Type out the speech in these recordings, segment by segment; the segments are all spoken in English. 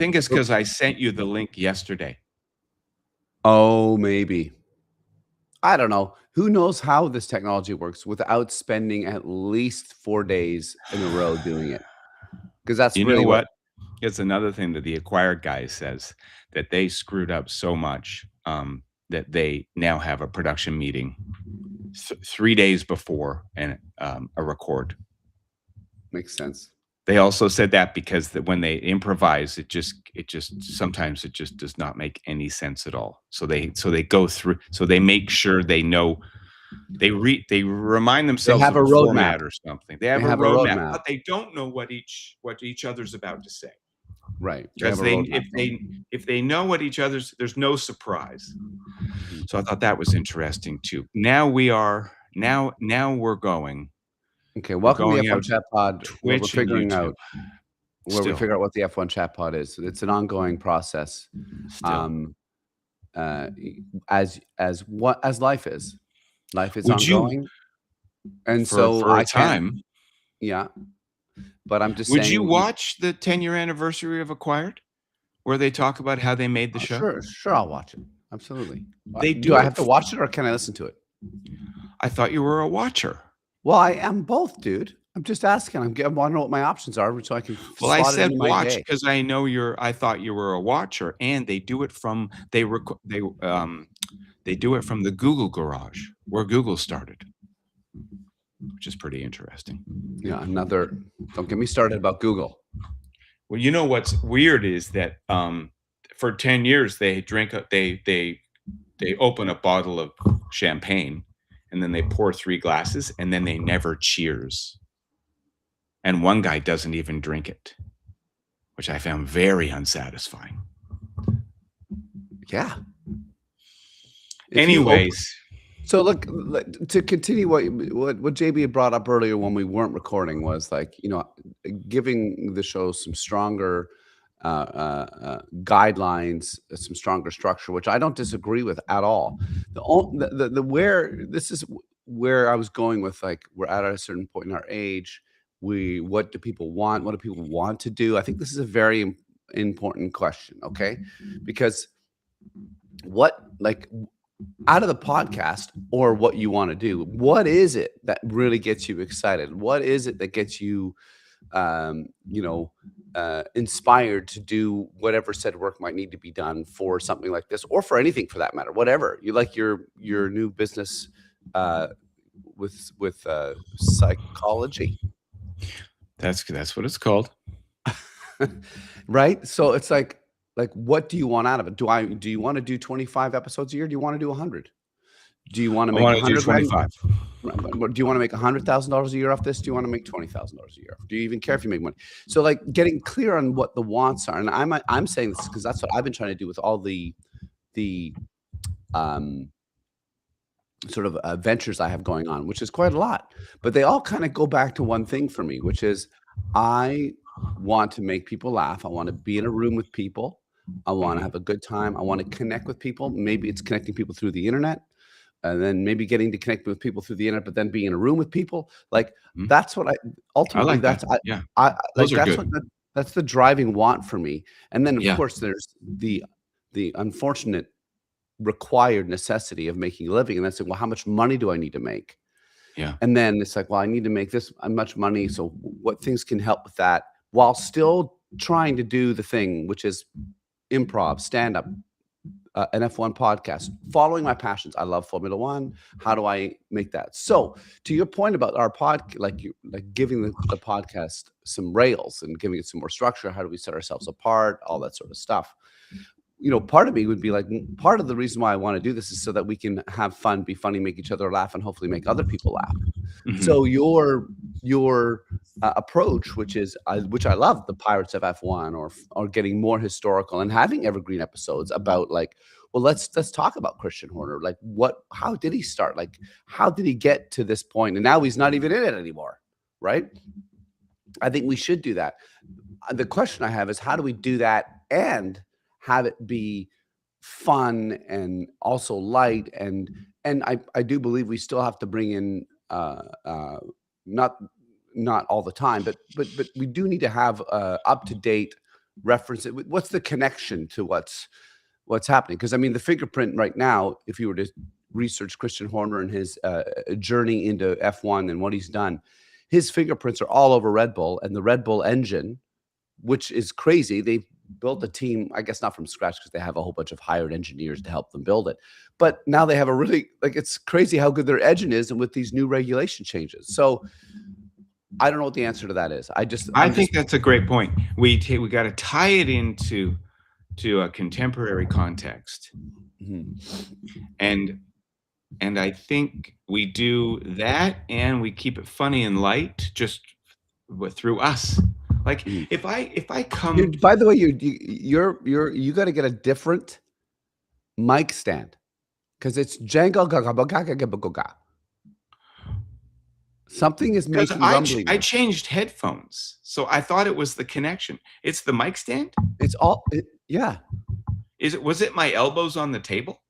think it's Oh, because I sent you the link yesterday. oh, maybe. I don't know. Who knows how this technology works without spending at least 4 days in a row doing it? Because that's You know really what. what? It's another thing that the acquired guy says, that they screwed up so much, that they now have a production meeting 3 days before a record. Makes sense. They also said that because that when they improvise, it just sometimes it just does not make any sense at all. So they go through so they make sure they know they remind They themselves have of a a roadmap. format or something. They They have a have a roadmap, roadmap. but they don't know what each other's about to say. Right. They have Because a they roadmap. if they know what each other's there's no surprise. Mhm. So I thought that was interesting too. Now we're going Okay, we're welcome to the going F1 out Chat Pod, Twitch and YouTube where we still, figure out what the F1 Chat Pod is. It's an ongoing process. still. Um, as life is. Life is Would you ongoing, and for so for a I can't. time, Yeah, but I'm just would you saying. watch the 10-year anniversary of Acquired, where they talk about how they made the show? Sure, sure, I'll watch it. Absolutely. They Do do I it have to f watch it or can I listen to it? I thought you were a watcher. Well, I am both, dude. I'm just asking. I wanna know what my options are so I can Well, I slot it said into my watch day. because I thought you were a watcher, and they do it from they do it from the Google garage, where Google started, which is pretty interesting. Yeah, another. Don't get me started about Google. Well, you know what's weird is that, for 10 years, they drink a they open a bottle of champagne, and then they pour 3 glasses, and then they never cheers, and one guy doesn't even drink it, which I found very unsatisfying. Yeah. If you open. Anyways, So look, to continue what JB had brought up earlier when we weren't recording was like, giving the show some stronger guidelines, some stronger structure, which I don't disagree with at all. The where this is where I was going with, like, we're at a certain point in our age. What do people want? What do people want to do? I think this is a very important question. Okay, because what, like, out of the podcast or what you want to do, what is it that really gets you excited? What is it that gets you um, you know, inspired to do whatever said work might need to be done for something like this, or for anything for that matter? Whatever you like, your new business uh, with psychology, that's what it's called. right? So it's like, what do you want out of it? Do you want to do 25 episodes a year? Do you want to do 100? Do you want to I make wanna do 100 grand? 25. Do you want to make $100,000 a year off this? Do you want to make $20,000 a year? Do you even care if you make money? So, like, getting clear on what the wants are, and I'm saying this because that's what I've been trying to do with all the um, sort of ventures I have going on, which is quite a lot. But they all kind of go back to one thing for me, which is I want to make people laugh. I want to be in a room with people. I want to Mhm. have a good time. I want to connect with people. Maybe it's connecting people through the internet, and then maybe getting to connect with people through the internet, but then being in a room with people. Like, Mhm. that's what I I ultimately, like that. that's Yeah. like, Those are that's good. what that's the driving want for me. And then of Yeah. course there's the unfortunate required necessity of making a living. And that's like, well, how much money do I need to make? Yeah. And then it's like, well, I need to make this much money. So what things can help with that while still trying to do the thing, which is improv, stand up, an F1 podcast, following my passions. I love Formula One. How do I make that? So, to your point about our like giving the podcast some rails and giving it some more structure. How do we set ourselves apart? All that sort of stuff. Part of me would be like, part of the reason why I want to do this is so that we can have fun, be funny, make each other laugh, and hopefully make other people laugh. So Mhm. your approach, which I love, the Pirates of F1, or getting more historical and having evergreen episodes about, like, well, let's talk about Christian Horner. Like, how did he start? Like, how did he get to this point? And now he's not even in it anymore, right? I think we should do that. The question I have is, how do we do that and have it be fun and also light, and I do believe we still have to bring in not not all the time, but we do need to have up to date reference it? What's the connection to what's happening? Because I mean, the fingerprint right now, if you were to research Christian Horner and his journey into F1 and what he's done, his fingerprints are all over Red Bull and the Red Bull engine, which is crazy. They built a team, I guess not from scratch because they have a whole bunch of hired engineers to help them build it. But now they have a really like it's crazy how good their engine is, and with these new regulation changes. So I don't know what the answer to that is. I think that's a great point. We got to tie it into a contemporary context, and I think we do that, and we keep it funny and light, just through us. Like if I come, By the way, you got to get a different mic stand because it's Django. Something is because making rumbling. I changed headphones, so I thought it was the connection. It's the mic stand. It's all yeah. Was it my elbows on the table?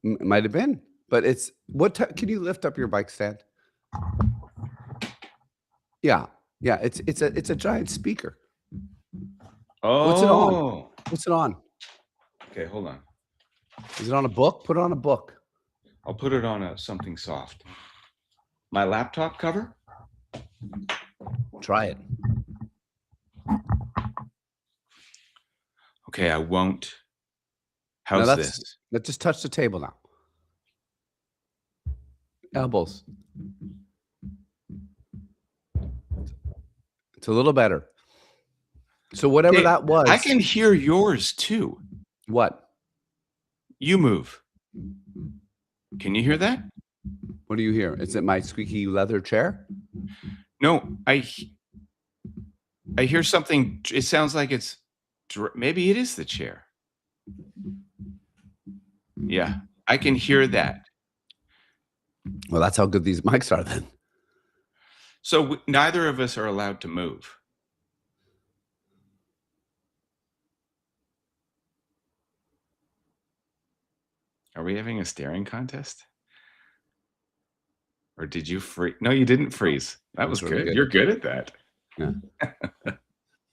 It might have been, but it's can you lift up your mic stand? Yeah, yeah. It's a giant speaker. Oh, What's it on? What's it on? Okay, hold on. Is it on a book? Put it on a book. I'll put it on something soft. My laptop cover? Try it. Okay, I won't. How's this? Let's just touch the table now. Elbows. It's a little better. So whatever that was. I can hear yours too. What? You move. Can you hear that? What do you hear? Is it my squeaky leather chair? No, I hear something. It sounds like it's maybe it is the chair. Yeah, I can hear that. Well, that's how good these mics are then. So neither of us are allowed to move. Are we having a staring contest? Or did you freeze? No, you didn't freeze. That was really good. good. You're good at that. Yeah.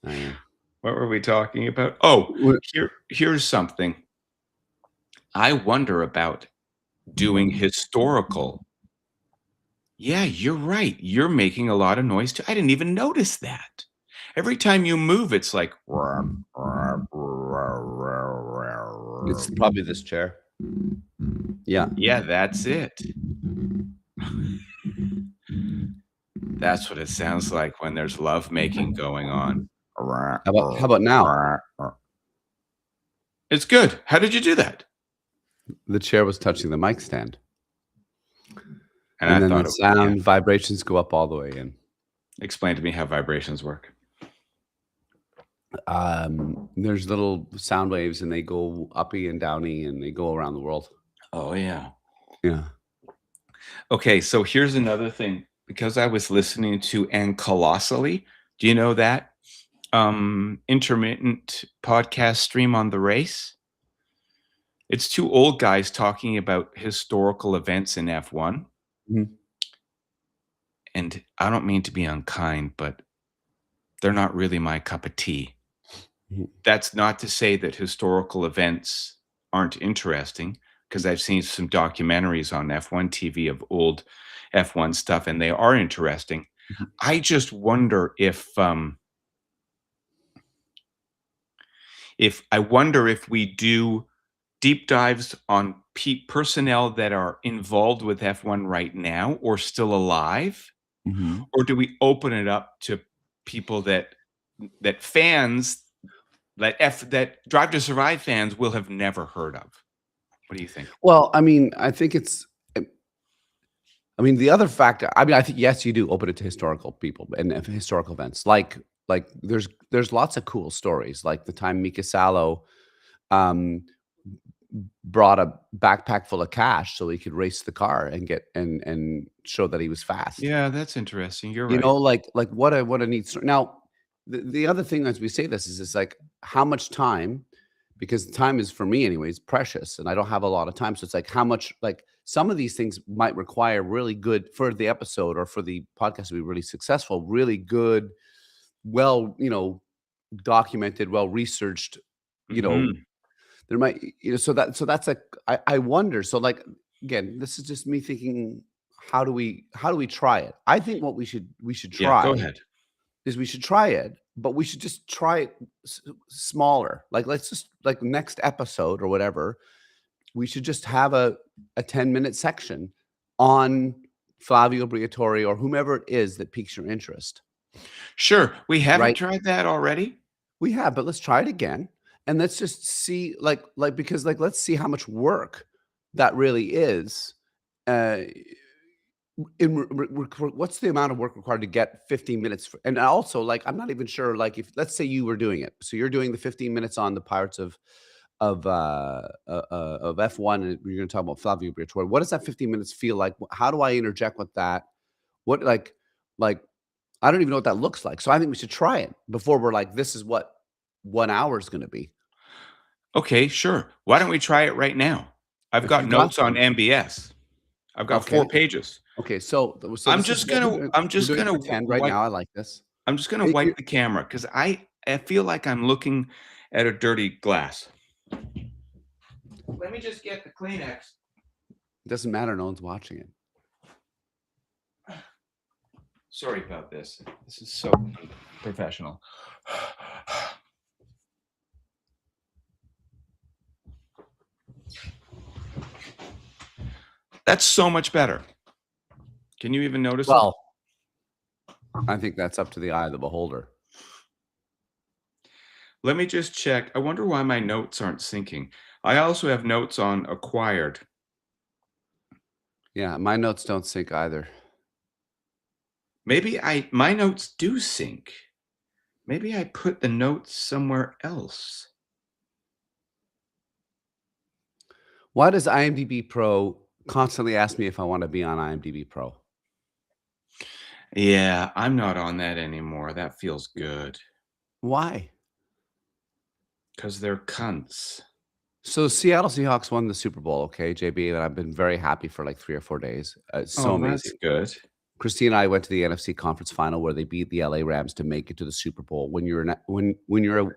I am. What were we talking about? Oh, here's something. I wonder about doing historical. Yeah, you're right. You're making a lot of noise too. I didn't even notice that. Every time you move, it's like. It's probably this chair. Yeah. Yeah, that's it. That's what it sounds like when there's love making going on. How about now? It's good. How did you do that? The chair was touching the mic stand. And then the sound vibrations go up all the way in. Explain to me how vibrations work. There's little sound waves and they go uppy and downy and they go around the world. Oh, yeah. Yeah. Okay, so here's another thing. Because I was listening to And Colossally, do you know that intermittent podcast stream on The Race? It's two old guys talking about historical events in F1. Mm-hmm. And I don't mean to be unkind, but they're not really my cup of tea. Mm-hmm. That's not to say that historical events aren't interesting, because I've seen some documentaries on F1 TV of old F1 stuff, and they are interesting. Mm-hmm. I just wonder if we do deep dives on personnel that are involved with F1 right now or still alive, mm-hmm. or do we open it up to people that fans that Drive to Survive fans will have never heard of? What do you think? Well, I mean, I think it's. I mean, the other factor. I mean, I think yes, you do open it to historical people and historical events. Like there's lots of cool stories. Like the time Mika Salo brought a backpack full of cash so he could race the car and get and show that he was fast. Yeah, that's interesting. You're right. You know, like what a neat story. Now, the other thing as we say this is it's like how much time. Because time is, for me anyways, precious, and I don't have a lot of time. So it's like how much, like some of these things might require really good for the episode or for the podcast to be really successful, really good, well, documented, well researched, you know, Mhm. there might, so that's a, I wonder. So like again, this is just me thinking, how do we try it? I think what we should Yeah, go try ahead. is we should try it, but we should just try it smaller. Like let's just like next episode or whatever, we should just have a 10-minute section on Flavio Briatore or whomever it is that piques your interest, Sure, we haven't right? tried that already? We have, but let's try it again, and let's just see, like because like let's see how much work that really is. Uh, what's the amount of work required to get 15 minutes? And also, like, I'm not even sure. Like, if let's say you were doing it, so you're doing the 15 minutes on the Pirates of F1, and you're going to talk about Flavio Briatore. What does that 15 minutes feel like? How do I interject with that? What like I don't even know what that looks like. So I think we should try it before we're like, this is what 1 hour is going to be. Okay, sure. Why don't we try it right now? I've If got you got notes on them, MBS. I've got 4 okay. pages. Okay, so this is what we're doing. I'm We're just doing gonna pretend right wipe now. I like this. I'm just gonna It wipe you the camera because I feel like I'm looking at a dirty glass. Let me just get the Kleenex. doesn't matter, no one's watching it. Sorry about this. This is so unprofessional. That's so much better. Can you even notice it? Well, I think that's up to the eye of the beholder. Let me just check. I wonder why my notes aren't syncing. I also have notes on acquired. Yeah, my notes don't sync either. Maybe my notes do sync. Maybe I put the notes somewhere else. Why does IMDb Pro constantly ask me if I wanna be on IMDb Pro? Yeah, I'm not on that anymore. That feels good. Why? 'Cause they're cunts. So Seattle Seahawks won the Super Bowl, okay, JB, and I've been very happy for like 3 or 4 days. It's so Oh, that's amazing. good. Christine and I went to the NFC conference final where they beat the LA Rams to make it to the Super Bowl. When you're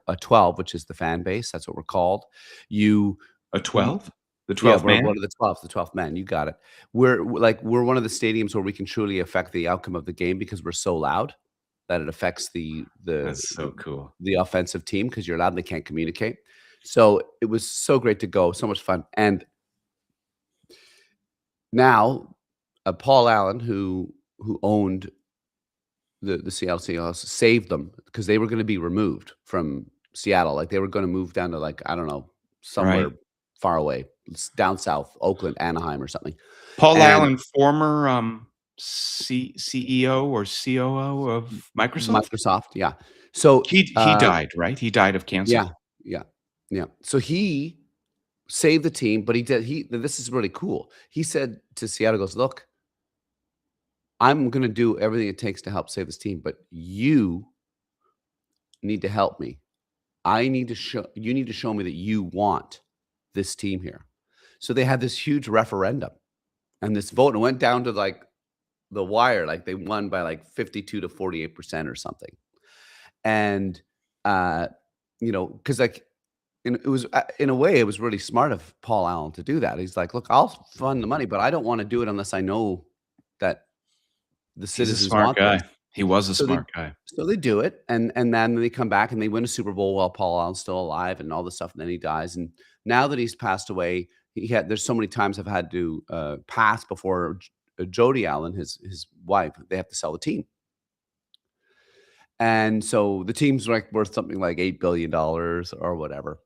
a 12, which is the fan base, that's what we're called, you A you 12? The yeah, 12th we're man? one of the 12th men, you got it. We're one of the stadiums where we can truly affect the outcome of the game because we're so loud that it affects That's so cool. the offensive team because 'cause you're loud and they can't communicate. So, it was so great to go, so much fun, and now, Paul Allen, who owned the Seattle Seahawks, saved them because they were gonna be removed from Seattle, like, they were gonna move down to, like, I don't know, somewhere Right. far away, down south, Oakland, Anaheim, or something, Paul and Allen, former, CEO or COO of Microsoft? Microsoft, yeah. So, He died, right? He died of cancer? yeah, yeah, yeah. So he saved the team, but he this is really cool. He said to Seattle, goes, "Look, I'm gonna do everything it takes to help save this team, but you need to help me. I need to show you need to show me that you want this team here." So they had this huge referendum and this vote, and it went down to like the wire, like they won by like 52 to 48% or something. And uh, because like it was in a way, it was really smart of Paul Allen to do that. He's like, "Look, I'll fund the money, but I don't want to do it unless I know that the He's a citizens smart want guy. this." He was a So they smart guy. so they do it, and then they come back and they win a Super Bowl while Paul Allen's still alive and all this stuff, and then he dies, and now that he's passed away, there's so many times I've had to, pass before Jody Allen, his wife, they have to sell the team, and so the team's, like, worth something like $8 billion or whatever.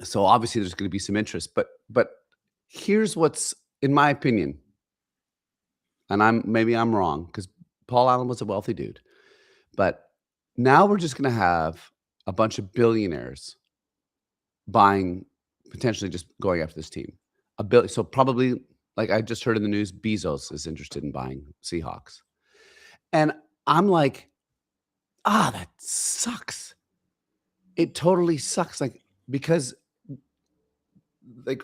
So, obviously, there's gonna be some interest, but here's what's in my opinion, and maybe I'm wrong because Paul Allen was a wealthy dude. But now we're just gonna have a bunch of billionaires buying potentially just going after this team. So probably, like I just heard in the news, Bezos is interested in buying Seahawks. And I'm like, that sucks. It totally sucks. Like, because like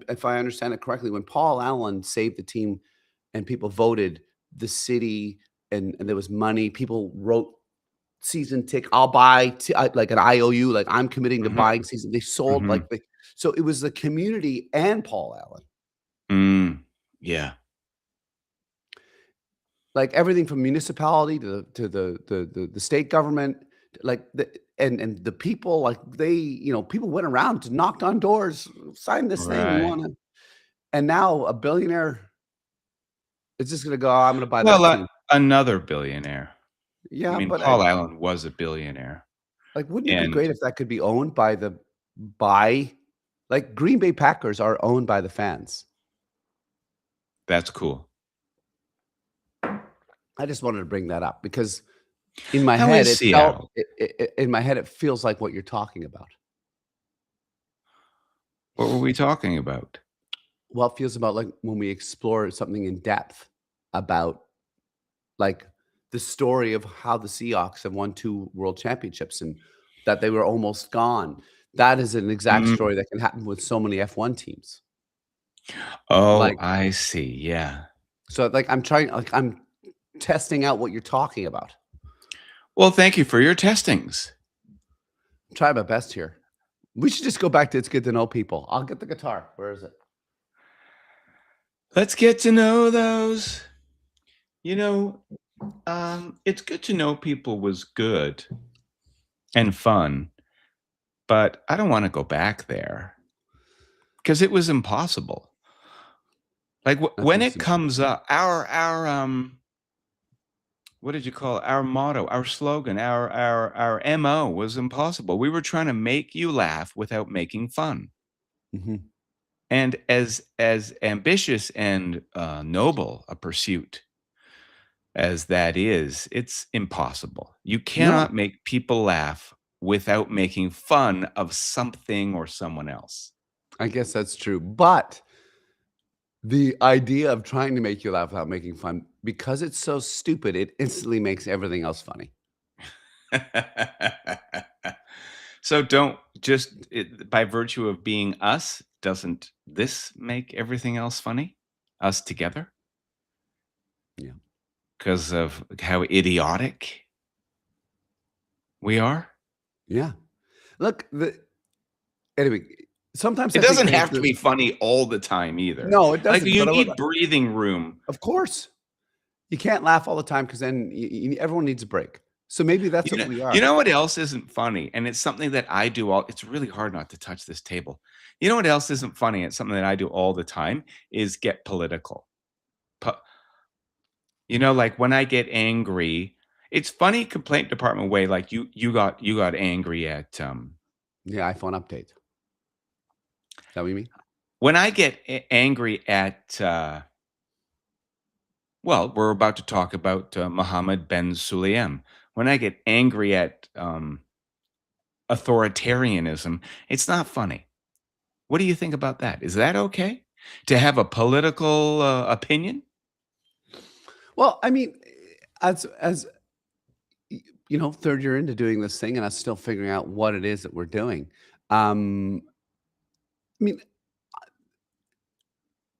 if I understand it correctly, when Paul Allen saved the team and people voted, the city and there was money, people wrote season tick. I'll buy like an IOU, like I'm committing to Mhm, buying season. They sold mhm. so it was the community and Paul Allen. Mm, yeah. Like everything from municipality to the state government, like and the people, like people went around to knocked on doors, sign this thing, we Right. want to. And now a billionaire is just going to go, "Oh, I'm going to buy Well, that team." another billionaire. I Yeah, mean, but Paul Allen was a billionaire, like, wouldn't it be and great if that could be owned by like Green Bay Packers are owned by the fans. that's cool. I just wanted to bring that up because in my How head is it felt Seattle? in my head it feels like what you're talking about. What were we talking about? Well, it feels about like when we explore something in depth about like the story of how the Seahawks have won 2 world championships and that they were almost gone. That is an exact Mm. story that can happen with so many F1 teams. Oh, Like, I see, yeah. so, like, I'm testing out what you're talking about. Well, thank you for your testings. I'm trying my best here. We should just go back to "It's good to know people." I'll get the guitar. Where is it? Let's get to know those. You know, it's good to know people was good and fun, but I don't wanna go back there because it was impossible. Like, when Nothing it simple. comes up, our what did you call it? Our motto, our slogan, our MO was impossible. We were trying to make you laugh without making fun. Mhm. And as ambitious and, noble a pursuit as that is, it's impossible. You No, cannot make people laugh without making fun of something or someone else. I guess that's true, but the idea of trying to make you laugh without making fun, because it's so stupid, it instantly makes everything else funny. So don't just by virtue of being us, doesn't this make everything else funny? Us together? Yeah. Because of how idiotic we are? Yeah. Look, anyway, sometimes It I think doesn't have to answers. be funny all the time either. No, it Like, doesn't, you but need breathing room. of course, you can't laugh all the time because then everyone needs a break. So maybe that's You what know we you are. know what else isn't funny? And it's something that I do all it's really hard not to touch this table. You know what else isn't funny? It's something that I do all the time, is get political. Po like, when I get angry it's funny complaint department way, like, you got angry at, Yeah, iPhone update. Is that what you mean? when I get angry at, well, we're about to talk about, Mohammed bin Sulayem. When I get angry at, authoritarianism, it's not funny. What do you think about that? Is that okay? To have a political, opinion? Well, I mean, as third year into doing this thing, and us still figuring out what it is that we're doing. Um, I mean,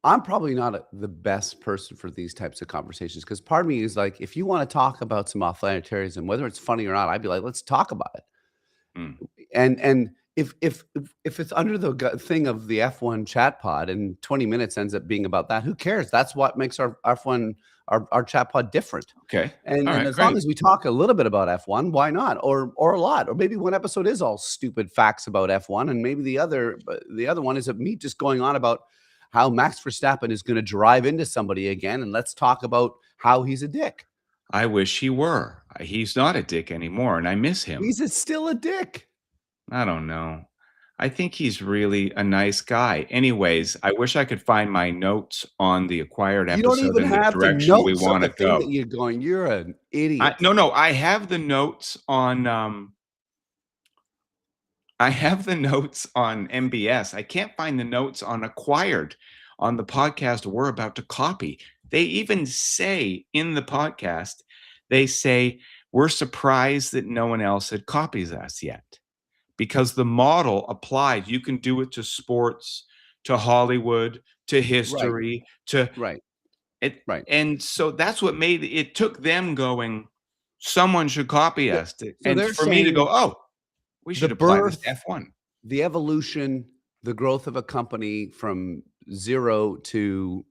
I'm probably not the best person for these types of conversations because part of me is like, if you want to talk about some authoritarianism, whether it's funny or not, I'd be like, let's talk about it. Mm, And if it's under the thing of the F1 chat pod and 20 minutes ends up being about that, who cares? That's what makes our F1 our chat pod different. okay. And Alright, as long great. as we talk a little bit about F1, why not? Or a lot. Or maybe one episode is all stupid facts about F1, and maybe the other one is of me just going on about how Max Verstappen is going to drive into somebody again, and let's talk about how he's a dick. I wish he were. He's not a dick anymore, and I miss him. Still a dick. I don't know. I think he's really a nice guy. Anyways, I wish I could find my notes on the acquired You don't episode even and the have the direction we notes of the wanna thing that go. you're going. You're an I idiot. no, no, I have the notes on, I have the notes on MBS. I can't find the notes on acquired on the podcast we're about to copy. They even say in the podcast, they say, "We're surprised that no one else had copies us yet." Because the model applied. You can do it to sports, to Hollywood, to Right, history, to right, it. right. And so that's what made it took them going, someone should copy So us so and they're for me to go, saying "Oh, we the should apply this to birth, F1." the evolution, the growth of a company from 0 to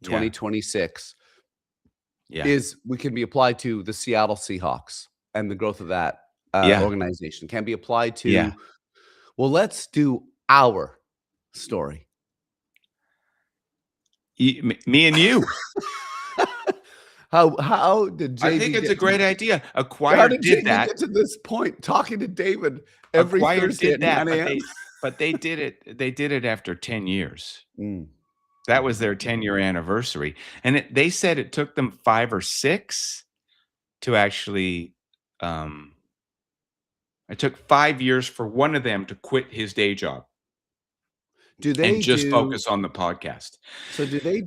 Yeah. 2026 Yeah. is we can be applied to the Seattle Seahawks and the growth of that, Yeah. organization, can be applied Yeah. to, well, let's do our story. Me and you. How did I think JB it's a get to great idea. how Acquired did did JB that. get to this point talking to David every Acquired Thursday did at that, 9 AM? but they did it after 10 years. Mm, That was mhm. their 10-year anniversary, and they said it took them 5 or 6 to actually, um it took 5 years for one of them to quit his day job Do and they just do focus on the podcast. so do they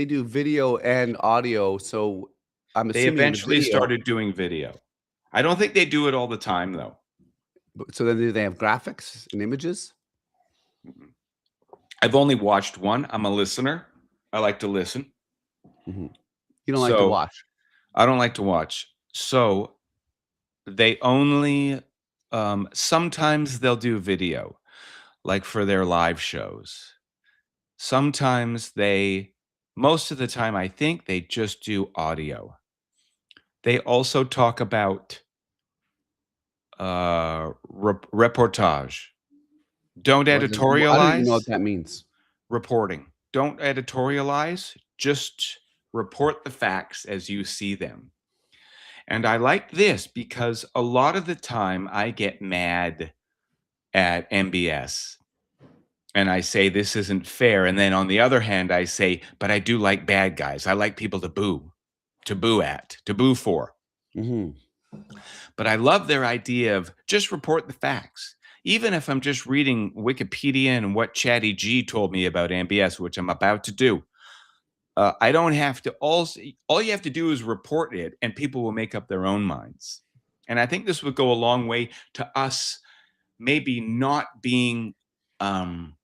do video and audio, so I'm They assuming the eventually video started doing video. I don't think they do it all the time, though. so then do they have graphics and images? Mm-mm. I've only watched one. I'm a listener. I like to listen. Mhm. You don't like to So, watch. I don't like to watch. So, they only sometimes they'll do video, like for their live shows. Sometimes most of the time, I think they just do audio. They also talk about, reportage. Don't I don't even know what editorialize, that means. reporting. Don't editorialize, just report the facts as you see them. And I like this because a lot of the time I get mad at MBS and I say this isn't fair. And then on the other hand, I say, but I do like bad guys. I like people to boo at, to boo for. Mhm. But I love their idea of just report the facts. Even if I'm just reading Wikipedia and what Chatty G told me about MBS, which I'm about to do, I don't have to all you have to do is report it and people will make up their own minds. And I think this would go a long way to us maybe not being um,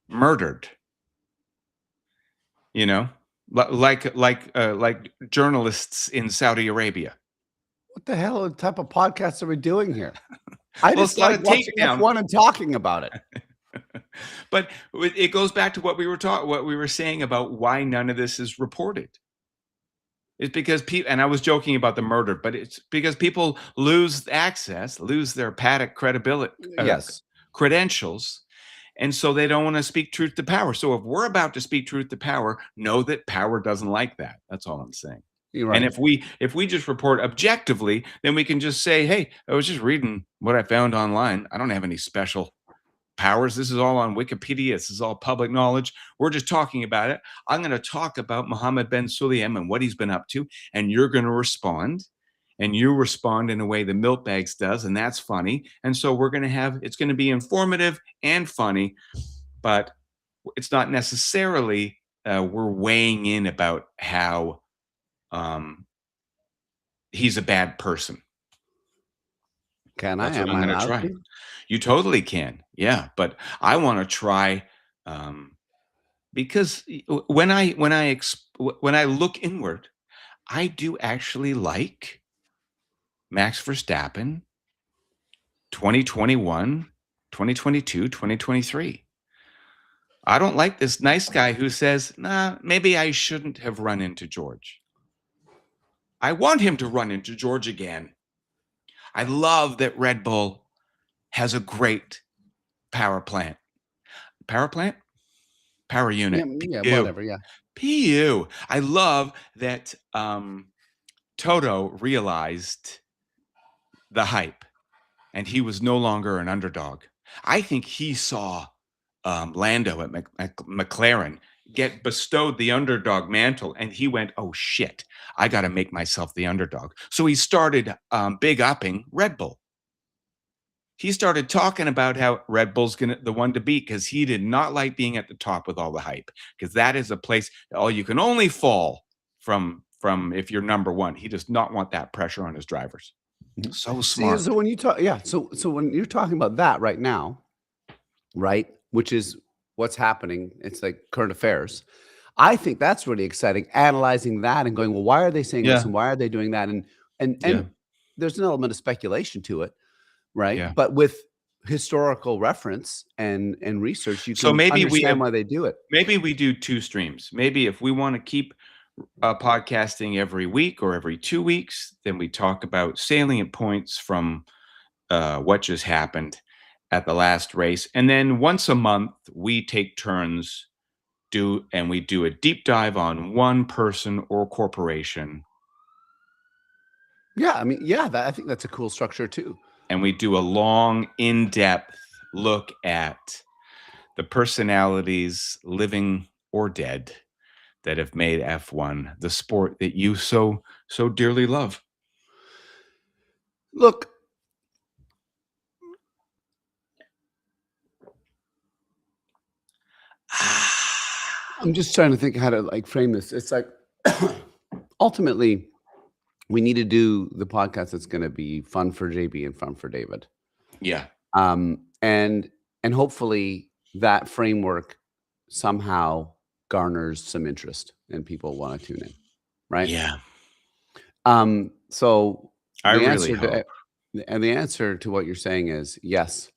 murdered, you know, like journalists in Saudi Arabia. What the hell type of podcast are we doing here? I Well, just it's not like a watching takedown, F1 and talking about it. but it goes back to what we were saying about why none of this is reported. It's because people, and I was joking about the murder, but it's because people lose access, lose their paddock credibility, Yes, credentials, and so they don't want to speak truth to power. So if we're about to speak truth to power, know that power doesn't like that. That's all I'm saying. you're And right. if we just report objectively, then we can just say, "Hey, I was just reading what I found online. I don't have any special powers. This is all on Wikipedia. This is all public knowledge. We're just talking about it. I'm going to talk about Mohammed bin Sulayem and what he's been up to, and you're going to respond. And you respond in a way the milk bags does, and that's funny. And so it's going to be informative and funny, but it's not necessarily we're weighing in about how um, he's a bad person. Can I? That's what Am I'm I going to allowed try. to? You totally can, yeah. But I want to try um, because when I look inward, I do actually like Max Verstappen 2021, 2022, 2023. I don't like this nice guy who says, "Nah, maybe I shouldn't have run into George." I want him to run into George again. I love that Red Bull has a great power plant. Power plant? Power Yeah, unit. yeah, PU. whatever, yeah. PU. I love that Toto realized the hype and he was no longer an underdog. I think he saw Lando at McLaren get bestowed the underdog mantle, and he went, "Oh shit, I got to make myself the underdog." So he started big upping Red Bull. He started talking about how Red Bull's the one to beat because he did not like being at the top with all the hype because that is a place you can only fall from if you're number one. He does not want that pressure on his drivers. Mhm. So See, smart. so when you talk yeah, so when you're talking about that right now, right, which is what's happening, it's like current affairs. I think that's really exciting, analyzing that and going, "Well, why are they saying this, Yeah, and why are they doing that?" yeah, And there's an element of speculation to it, right? yeah. But with historical reference and research, you So can understand why they do it. maybe we do 2 streams. Maybe if we wanna keep, podcasting every week or every 2 weeks, then we talk about salient points from, what just happened at the last race, and then once a month, we take turns we do a deep dive on one person or corporation, Yeah, I mean, yeah, I think that's a cool structure too. and we do a long, in-depth look at the personalities, living or dead, that have made F1 the sport that you so dearly love. Look, I'm just trying to think how to like frame this. It's like ultimately we need to do the podcast that's going to be fun for JB and fun for David. Yeah, Um, and and hopefully that framework somehow garners some interest and people want to tune in, right? yeah, So I the really answer hope. to the answer to what you're saying is yes.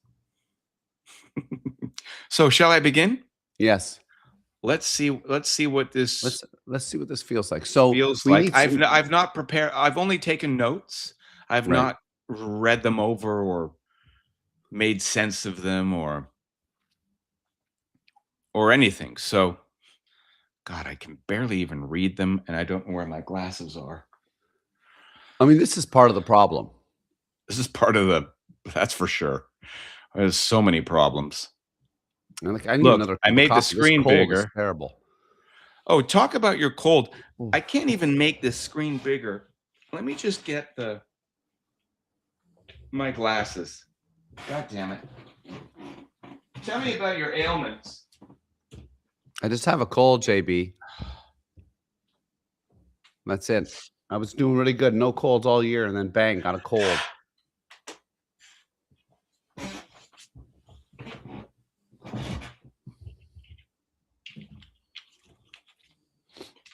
So, shall I begin? Yes. Let's see what this Let's see what this feels like. So feels we like. need some I've not prepared. I've only taken notes. I've right. not read them over or made sense of them or anything. So, God, I can barely even read them, and I don't know where my glasses are. I mean, this is part of the problem. This is part of the that's for sure. There's so many problems. And like I need Look, another I cup of made the coffee. This screen cold is bigger. terrible. Oh, talk about your cold. Ooh. I can't even make this screen bigger. Let me just get my glasses. God damn it. Tell me about your ailments. I just have a cold, JB. That's it. I was doing really good. No colds all year, and then bang, got a cold.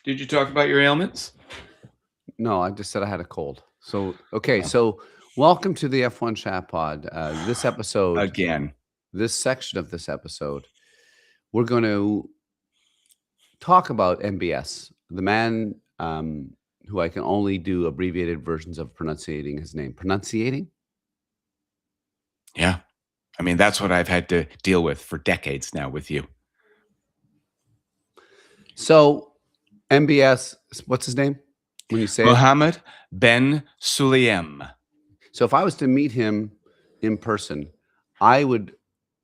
Did you talk about your ailments? No, I just said I had a cold. So okay, Oh. so welcome to the F1 ChatPod. This episode, Again. this section of this episode, we're going to talk about MBS, the man who I can only do abbreviated versions of pronunciating his name. Pronunciating? Yeah. I mean, that's what I've had to deal with for decades now with you. So MBS, what's his name when you say it? Mohammed Ben Sulayem. So if I was to meet him in person, I would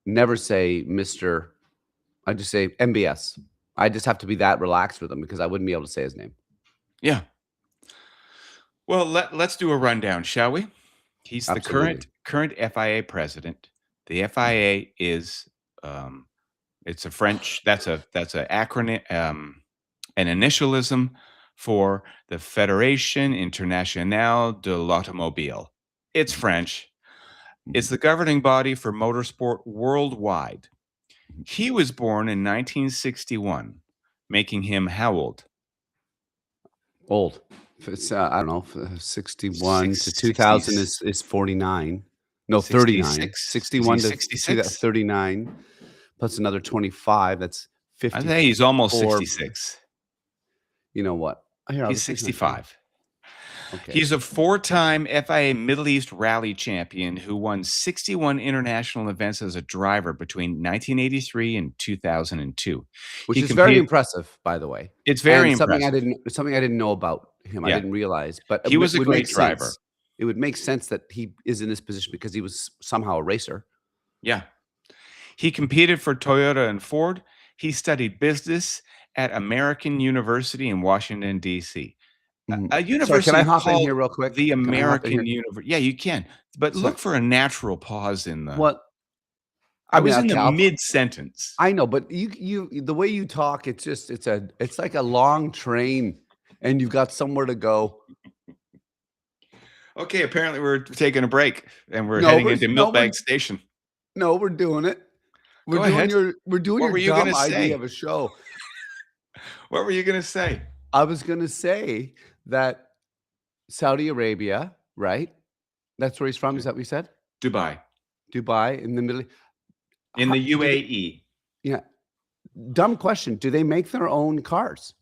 never say Mr. I'd just say MBS. I just have to be that relaxed with him because I wouldn't be able to say his name. Yeah. Well, let's do a rundown, shall we? He's the Absolutely. current FIA president. The FIA is it's a French that's a acronym an initialism for the Fédération Internationale de l'Automobile. It's French. It's the governing body for motorsport worldwide. He was born in 1961, making him how old? Old. If it's I don't know, 61 to Six, 2000 60s, is 49. No, 39. 66? Is he 61 to 66? 39 plus another 25, that's I think he's almost 54. 66. You know what? Here, I'll He's just do something. 65. Okay. He's a 4-time FIA Middle East Rally champion who won 61 international events as a driver between 1983 and 2002. Which He is very competed impressive, by the way. It's very And something impressive. I didn't know about him. I Yeah. didn't realize, but He was a would great make driver. sense. It would make sense that he is in this position because he was somehow a racer. Yeah. He competed for Toyota and Ford. He studied business at American University in Washington, D.C. Mhm. A Sorry, university can I hop in called here real quick? the Can I hop in American here? University. Yeah, you can. But So look for a natural pause in the what I I mean, was in the okay, mid-sentence. I know, but you the way you talk, it's just it's like a long train and you've got somewhere to go. Okay, apparently we're taking a break and we're No, heading we're into no, we're Milkbag Station. no, we're doing it. Go ahead. We're doing What your were you dumb gonna idea say? of a show. What were you gonna say? I was gonna say that Saudi Arabia, right? That's where he's from, is Okay. that what you said? Dubai. Dubai in the Middle. In How the do they UAE. yeah, dumb question, do they make their own cars?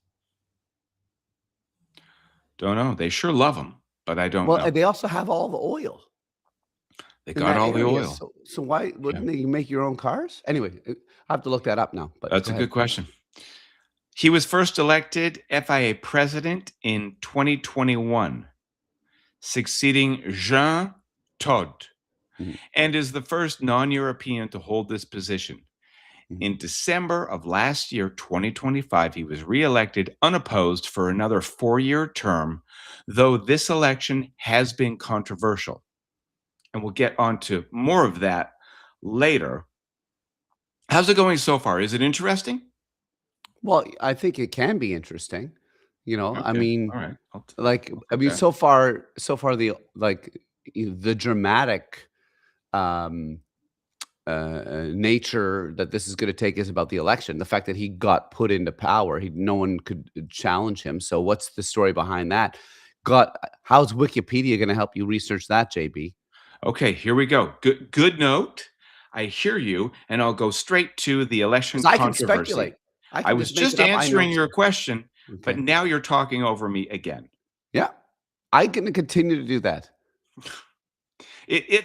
Don't know. They sure love them, but I don't Well, know. they also have all the oil They in got that all the area, oil. so why Yeah, wouldn't they make your own cars? Anyway, I have to look that up now, but that's go a ahead. good question. He was first elected FIA president in 2021, succeeding Jean Todt, Mhm, and is the first non-European to hold this position. mhm. In December of last year, 2025, he was reelected unopposed for another 4-year term, though this election has been controversial. And we'll get onto more of that later. How's it going so far? Is it interesting? Well, I think it can be interesting, I Okay. mean, All right. like, I'll I take mean, that. so far the dramatic, um, nature that this is gonna take is about the election. The fact that he got put into power, no one could challenge him. So what's the story behind that? How's Wikipedia gonna help you research that, JB? Okay, here we go. Good note. I hear you, and I'll go straight to the election Because I can speculate. controversy. I I can was just make it just up. I know. answering your question, but Okay. now you're talking over me again. Yeah. I can continue to do that.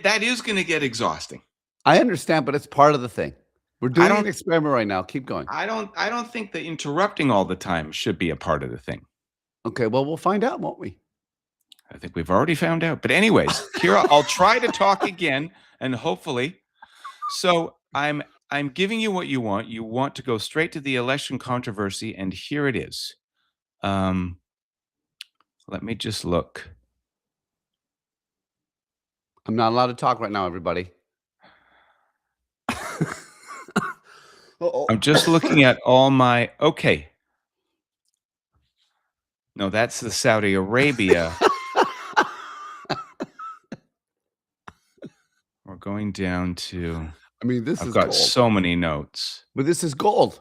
That is going to get exhausting. I understand, but it's part of the thing. We're I doing an don't experiment right now. Keep going. I don't think that interrupting all the time should be a part of the thing. Okay, well, we'll find out, won't we? I think we've already found out. But anyways, here I'll try to talk again and hopefully. So I'm giving you what you want. You want to go straight to the election controversy, and here it is. Um, let me just look. I'm not allowed to talk right now, everybody. Uh-oh. I'm just looking at all my okay. No, that's the Saudi Arabia. We're going down to I mean, this I've is got gold. so many notes. But this is gold.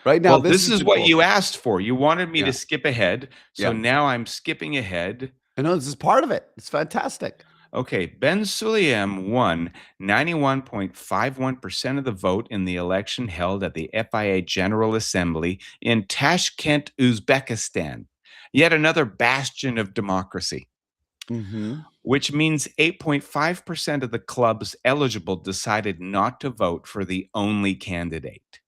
Right now, Well, this this is is the what gold. you asked for. You wanted me Yeah, to skip ahead, so yeah. now I'm skipping ahead. I know this is part of it. It's fantastic. Okay, Ben Sulayem won 91.51% of the vote in the election held at the FIA General Assembly in Tashkent, Uzbekistan. Yet another bastion of democracy, Mhm. which means 8.5% of the clubs eligible decided not to vote for the only candidate.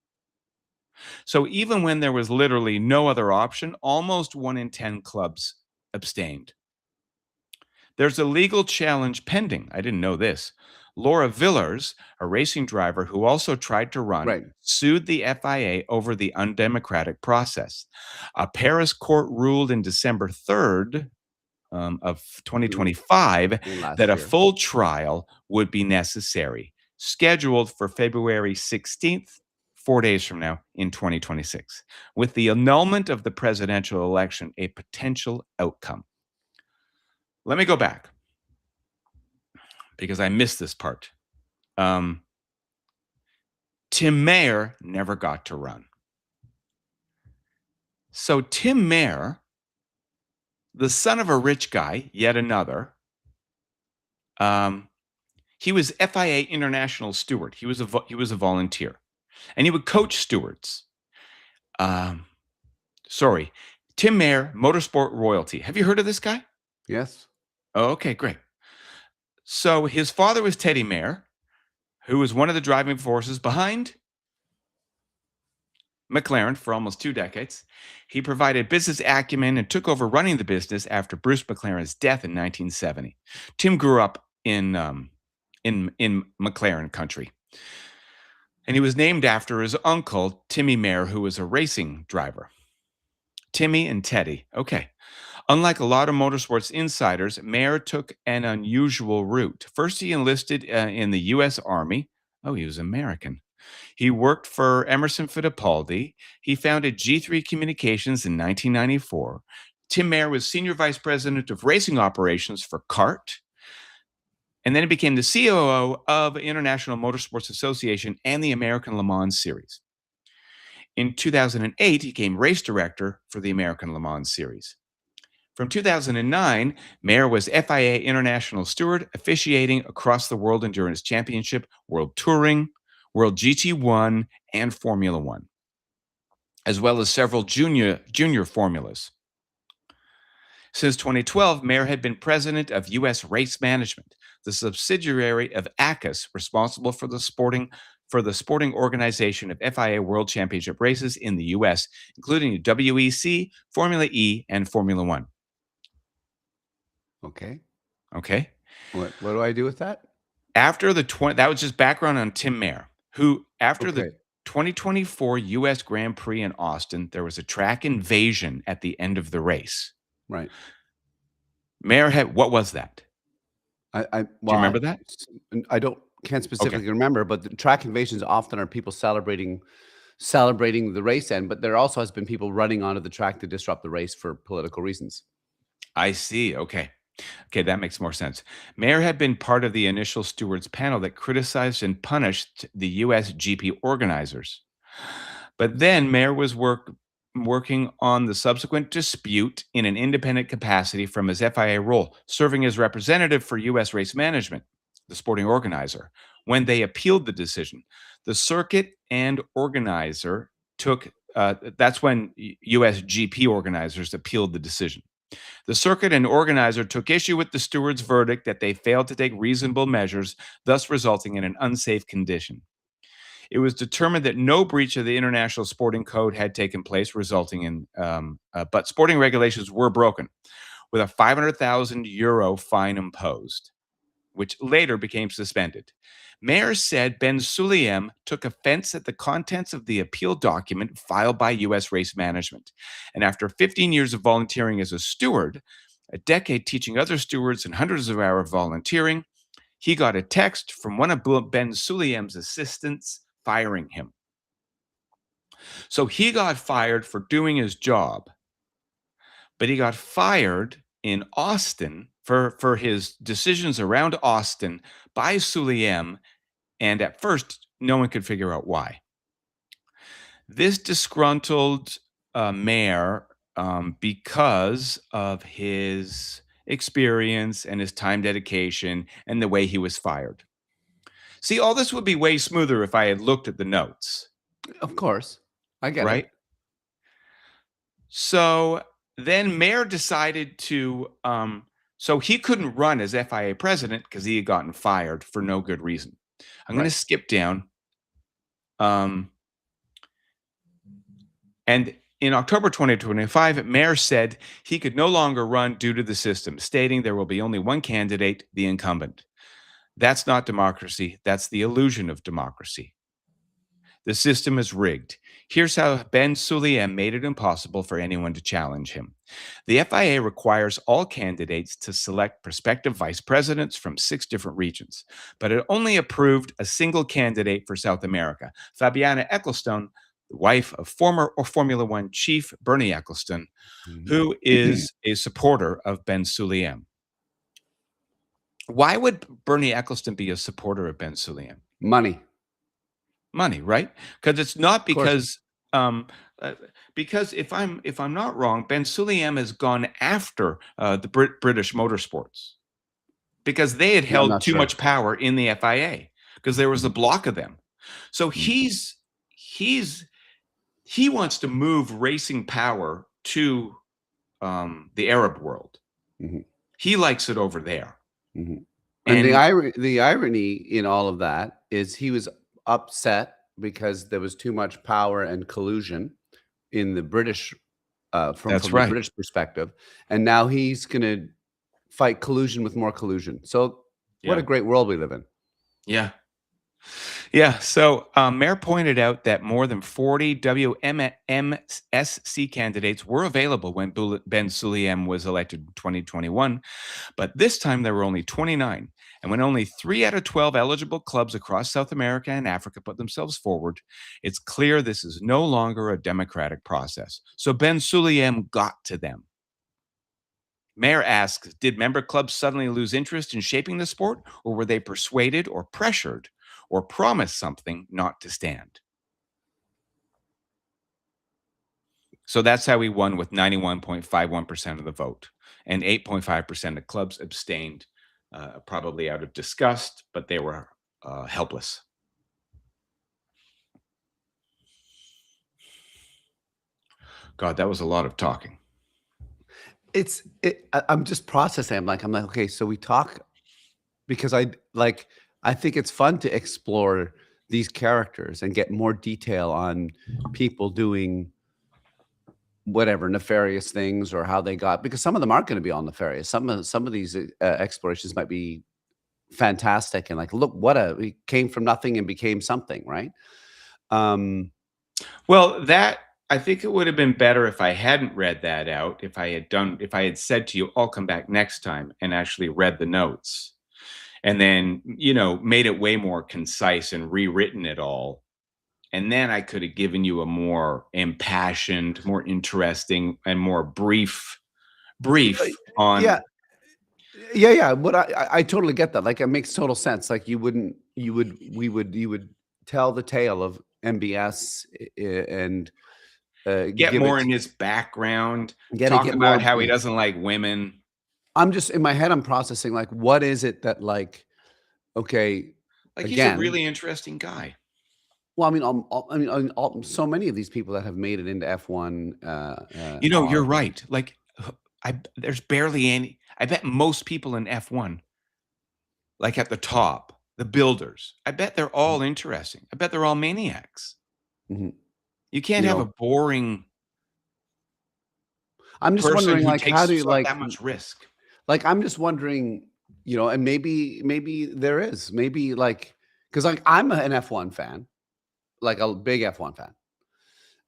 So even when there was literally no other option, almost 1 in 10 clubs abstained. There's a legal challenge pending. I didn't know this. Laura Villers, a racing driver who also tried to run, Right. sued the FIA over the undemocratic process. A Paris court ruled in December 3rd of Mm, 2025 that last a year. full trial would be necessary, scheduled for February 16th, 4 days from now in 2026, with the annulment of the presidential election a potential outcome. Let me go back because I missed this part. Um, Tim Mayer never got to run. So Tim Mayer, the son of a rich guy, yet another, um, he was FIA international steward. He was a volunteer, and he would coach stewards. Um, sorry, Tim Mayer, motorsport royalty. Have you heard of this guy? Yes. Oh, okay, great. So his father was Teddy Mayer, who was one of the driving forces behind McLaren for almost 2 decades. He provided business acumen and took over running the business after Bruce McLaren's death in 1970. Tim grew up in McLaren country, and he was named after his uncle Timmy Mayer, who was a racing driver. Timmy and Teddy. Okay. Unlike a lot of motorsports insiders, Mayer took an unusual route. First, he enlisted in the U.S. Army. Oh, he was American. He worked for Emerson Fittipaldi. He founded G3 Communications in 1994. Tim Mayer was senior vice president of racing operations for CART. And then he became the COO of International Motorsports Association and the American Le Mans Series. In 2008, he became race director for the American Le Mans Series. From 2009, Mayer was FIA International Steward, officiating across the World Endurance Championship, World Touring, World GT1, and Formula One, as well as several junior formulas. Since 2012, Mayer had been president of U.S. Race Management, the subsidiary of ACUS, responsible for the sporting organization of FIA World Championship races in the U.S., including WEC, Formula E, and Formula One. Okay. Okay. What do I do with that? After the that was just background on Tim Mayer, who after the Okay. 2024 U.S. Grand Prix in Austin, there was a track invasion at the end of the race. Right. Mayer had what was that? I Do you remember that? I can't Okay. specifically remember, but the track invasions often are people celebrating the race end, but there also has been people running onto the track to disrupt the race for political reasons. I see. Okay. Okay, that makes more sense. Mayer had been part of the initial stewards panel that criticized and punished the US GP organizers. But then Mayer was working on the subsequent dispute in an independent capacity from his FIA role, serving as representative for US Race Management, the sporting organizer. When they appealed the decision, the circuit and organizer took that's when US GP organizers appealed the decision. The circuit and organizer took issue with the steward's verdict that they failed to take reasonable measures, thus resulting in an unsafe condition. It was determined that no breach of the International Sporting Code had taken place, resulting in, but sporting regulations were broken, with a 500,000 euro fine imposed, which later became suspended. Mayer said Ben Sulayem took offense at the contents of the appeal document filed by U.S. Race Management. And after 15 years of volunteering as a steward, a decade teaching other stewards, and hundreds of hours volunteering, he got a text from one of Ben Sulayem's assistants firing him. So he got fired for doing his job, but he got fired in Austin for his decisions around Austin by Sulayem, and at first, no one could figure out why. This disgruntled Mayer because of his experience and his time dedication and the way he was fired. See, all this would be way smoother if I had looked at the notes, Of course. I get right? it. So then Mayer decided to, so he couldn't run as FIA president because he had gotten fired for no good reason. I'm going to Right. skip down. And in October 2025, Mayer said he could no longer run due to the system, stating there will be only one candidate, the incumbent. That's not democracy. That's the illusion of democracy. The system is rigged. Here's how Ben Sulayem made it impossible for anyone to challenge him. The FIA requires all candidates to select prospective vice presidents from 6 different regions, but it only approved a single candidate for South America, Fabiana Ecclestone, the wife of former Formula One chief Bernie Ecclestone, Mhm. who is a supporter of Ben Sulayem. Why would Bernie Ecclestone be a supporter of Ben Sulayem? Money. Money, right? Because it's not Of course. um, uh, because if I'm not wrong, Ben Sulayem has gone after the British motorsports because they had Yeah, I'm held not too sure. much power in the FIA because there was a Mhm. block of them. So Mhm. he's he wants to move racing power to the Arab world. Mhm. He likes it over there, Mhm. And and the irony in all of that is he was upset because there was too much power and collusion in the British, that's from the right. British perspective, and now he's gonna fight collusion with more collusion. So, what a Yeah, great world we live in. yeah. Yeah. So Mayor pointed out that more than 40 WMSC candidates were available when Ben Sulayem was elected in 2021, but this time there were only 29. And when only 3 out of 12 eligible clubs across South America and Africa put themselves forward, it's clear this is no longer a democratic process. So Ben Sulayem got to them. Mayor asks, did member clubs suddenly lose interest in shaping the sport, or were they persuaded or pressured or promised something not to stand? So that's how he won with 91.51% of the vote, and 8.5% of clubs abstained, probably out of disgust, but they were helpless. God, that was a lot of talking. I'm just processing. I'm like, okay, so we talk because I think it's fun to explore these characters and get more detail on people doing whatever nefarious things or how they got, because some of them aren't going to be all nefarious. Some of these explorations might be fantastic and like, look, he came from nothing and became something, right? Um, Well, that I think it would have been better if I hadn't read that out, if I had said to you, "I'll come back next time," and actually read the notes, and then, made it way more concise and rewritten it all, and then I could have given you a more impassioned, more interesting, and more y- brief yeah, on. yeah. What I totally get that. Like, it makes total sense. Like, you would tell the tale of MBS and Get give more it, in his background, talk get about more. how he Yeah. doesn't like women. I'm just in my head. I'm processing like, what is it that like, okay, Like, he's a again, really interesting guy. well, I mean, so many of these people that have made it into F1 You're are, right. Like, there's barely any. I bet most people in F1, like at the top, the builders, I bet they're all interesting. I bet they're all maniacs. mhm, You can't you have a know, boring I'm just person wondering, who like, how takes do you that much risk. I'm just wondering, and maybe there is, maybe like, because like I'm an F1 fan, like a big F1 fan.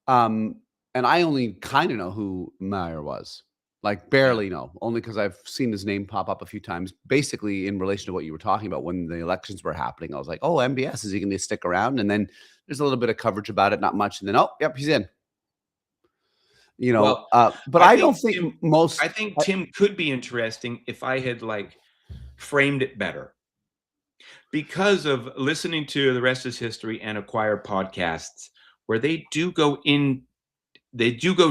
Um, and I only kind of know who Meyer was, like Yeah. barely know, only because I've seen his name pop up a few times. Basically, in relation to what you were talking about when the elections were happening, I was like, "Oh, MBS, is he going to stick around?" And then there's a little bit of coverage about it, not much, and then, oh, yep, he's in. Well, But I I think don't think Tim I most. think Tim could be interesting if I had, like, framed it better. Because of listening to The Rest is History and Acquire podcasts, where they do go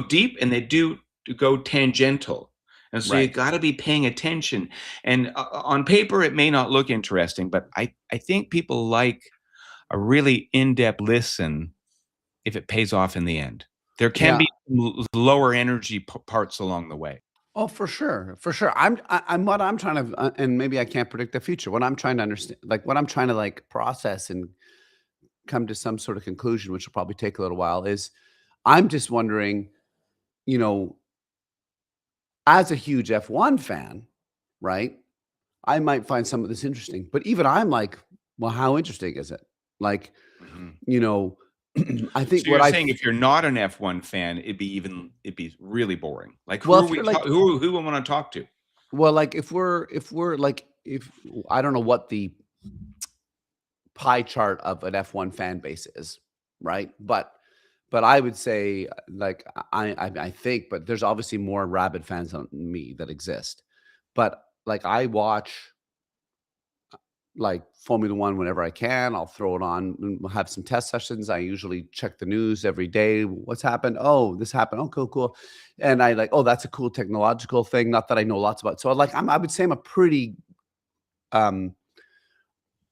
deep and they do go tangential. And so you Right. got to be paying attention. And on paper, it may not look interesting, but I think people like a really in depth listen if it pays off in the end. There can Yeah. be lower energy parts along the way. Oh, for sure, for sure. I'm what I'm trying to, and maybe I can't predict the future. What I'm trying to understand, like what I'm trying to like process and come to some sort of conclusion, which will probably take a little while, is I'm just wondering, you know, as a huge F1 fan, right? I might find some of this interesting, but even I'm like, well, how interesting is it? Like, Mhm. you know, I think So what you're I, saying if you're not an F1 fan, it'd be really boring. Like, well, if you're like, who we wanna talk to? well, like if we're like, if I don't know what the pie chart of an F1 fan base is, right? But I would say, like, I think, but there's obviously more rabid fans than me that exist. But like, I watch like Formula One whenever I can. I'll throw it on. We'll have some test sessions. I usually check the news every day. What's happened? Oh, this happened. Oh, cool, cool. And I like, oh, that's a cool technological thing. Not that I know lots about. So like, I would say I'm um,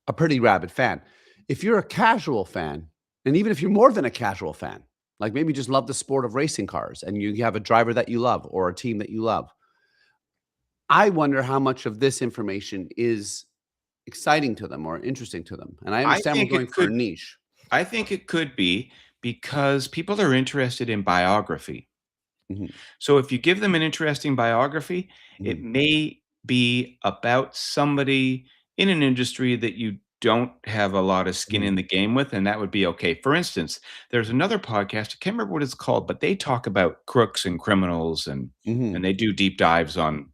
a pretty rabid fan. If you're a casual fan, and even if you're more than a casual fan, like maybe just love the sport of racing cars and you have a driver that you love or a team that you love, I wonder how much of this information is exciting to them or interesting to them. And I I understand we're think going it for a could niche. I think it could be because people are interested in biography. Mhm, So if you give them an interesting biography, it mhm, may be about somebody in an industry that you don't have a lot of skin mhm, in the game with, and that would be okay. For instance, there's another podcast, I can't remember what it's called, but they talk about crooks and criminals and mhm, they do deep dives on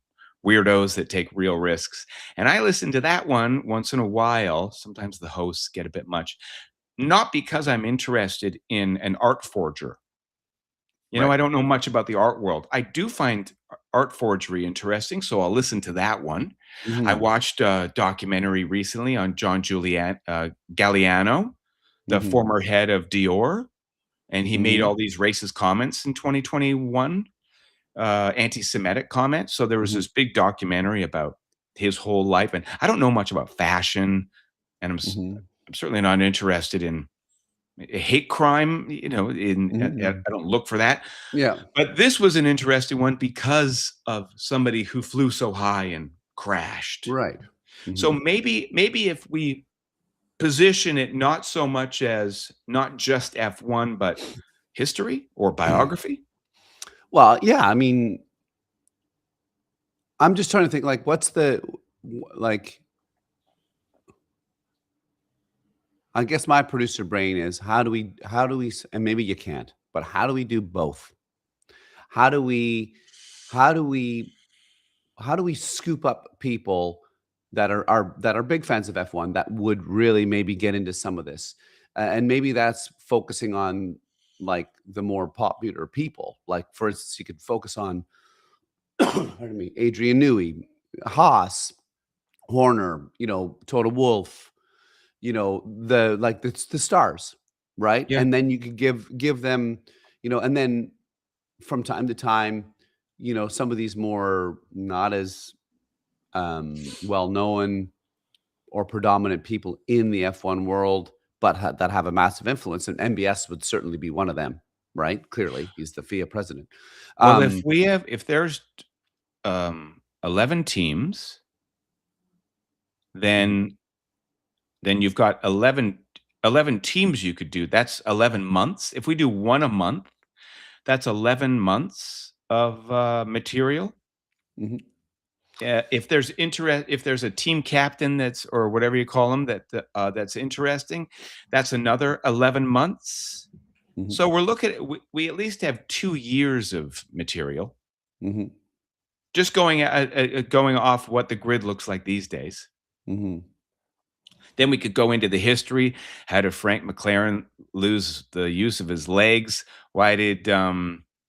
weirdos that take real risks. And I listen to that one once in a while. Sometimes the hosts get a bit much, not because I'm interested in an art forger. right. I don't know much about the art world. I do find art forgery interesting, so I'll listen to that one. I Mhm, watched a documentary recently on John Galliano, the mhm, former head of Dior, and he made Mhm. all these racist comments in 2021, anti-Semitic comments. So there was Mhm. this big documentary about his whole life, and I don't know much about fashion, and Mhm. I'm certainly not interested in a hate crime. Mhm. I don't look for that. Yeah. But this was an interesting one because of somebody who flew so high and crashed. Right. So Mhm. maybe if we position it not so much as not just F1, but history or biography. Well, yeah, I mean, I'm just trying to think, like, what's the like, I guess my producer brain is and maybe you can't, but how do we do both? How do we how do we how do we scoop up people that are big fans of F1 that would really maybe get into some of this? And maybe that's focusing on like the more popular people. Like for instance, you could focus on pardon me, Adrian Newey, Haas, Horner, Total Wolf, the stars, right? Yeah. And then you could give them, and then from time to time, some of these more not as well known or predominant people in the F1 world, but that have a massive influence, and MBS would certainly be one of them, right? Clearly, he's the FIA president. Well, Um, if there's 11 teams, mhm, then you've got 11 teams you could do. That's 11 months. If we do one a month, that's 11 months of material. mhm, If there's a team captain that's or whatever you call them that's interesting, that's another 11 months. mhm, So we're looking at we at least have 2 years of material. mhm, Just going off what the grid looks like these days. mhm. Then we could go into the history. How did Frank McLaren lose the use of his legs? Why did,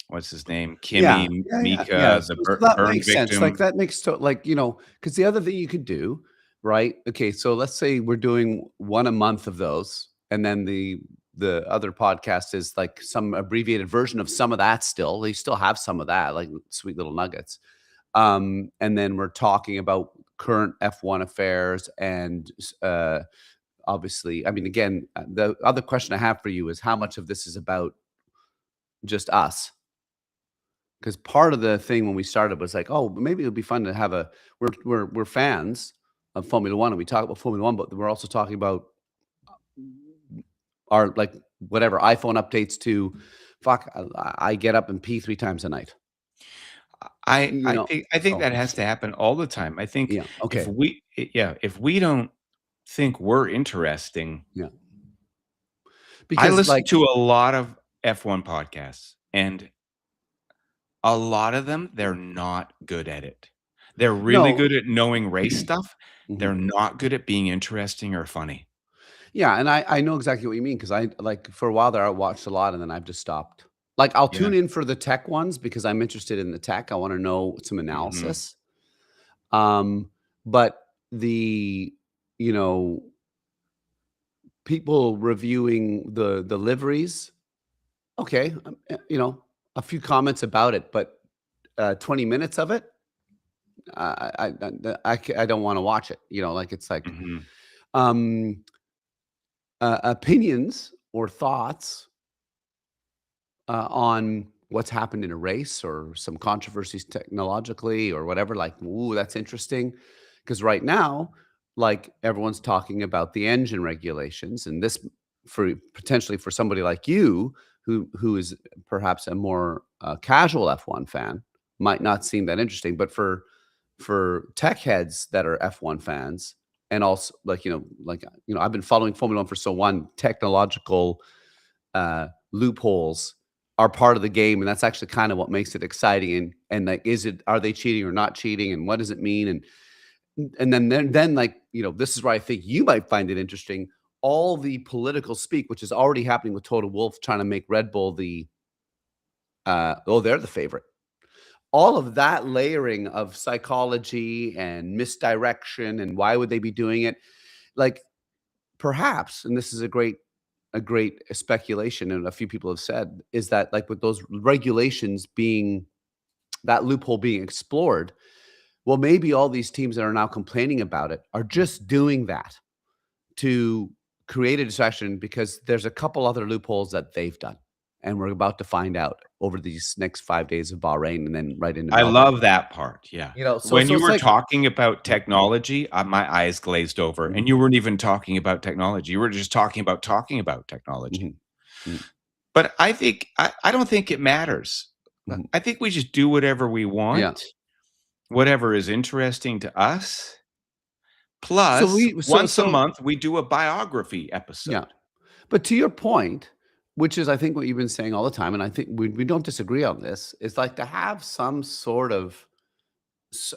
what's his name? Yeah, Kimmy, yeah, yeah, yeah. Mika, the So that burn makes sense. Like, victim. that makes because the other thing you could do, right? Okay, so let's say we're doing 1 a month of those, and then the other podcast is, like, some abbreviated version of some of that still. They still have some of that, like, sweet little nuggets. And then we're talking about current F1 affairs and, obviously I mean, again, the other question I have for you is how much of this is about just us? Because part of the thing when we started was like, oh, maybe it would be fun to have we're fans of Formula One and we talk about Formula One, but we're also talking about our like whatever iPhone updates to fuck. I get up and pee 3 times a night. I think So that has to happen all the time. I think yeah, okay, if we don't think we're interesting. yeah, I because listen like to a lot of F1 podcasts, and a lot of them, they're not good at it. They're really no, good at knowing race stuff. They're mhm. not good at being interesting or funny. Yeah, and I know exactly what you mean because I like for a while there I watched a lot and then I've just stopped. Like I'll Yeah. tune in for the tech ones because I'm interested in the tech. I want to know some Mhm. analysis. Um, but the, you know, people reviewing the liveries, okay, a few comments about it, but 20 minutes of it, I don't want to watch it. Like it's like Mhm. um, opinions or thoughts on what's happened in a race or some controversies technologically or whatever. Like, ooh, that's interesting. Because right now, like everyone's talking about the engine regulations, and this for potentially for somebody like you who is perhaps a more casual F1 fan might not seem that interesting, but for tech heads that are F1 fans and also I've been following Formula One for so one technological loopholes are part of the game, and that's actually kind of what makes it exciting. And like, are they cheating or not cheating, and what does it mean? And then like this is where I think you might find it interesting. All the political speak, which is already happening with Total Wolf, trying to make Red Bull they're the favorite. All of that layering of psychology and misdirection, and why would they be doing it? Like perhaps, and this is a great a great speculation, and a few people have said, is that, like, with those regulations being that loophole being explored, well, maybe all these teams that are now complaining about it are just doing that to create a distraction because there's a couple other loopholes that they've done, and we're about to find out over these next 5 days of Bahrain and then right into I Melbourne. love that part, yeah. You know, When so you it's were like talking about yeah, technology, my eyes glazed over, mhm, and you weren't even talking about technology, you were just talking about technology. mhm, mhm, But I don't think it matters. mhm. I think we just do whatever we Yeah. want, whatever is interesting to us, So plus we so once a so month, we do a biography yeah. episode. But to your point, which is I think what you've been saying all the time, and I think we don't disagree on this, is like to have some sort of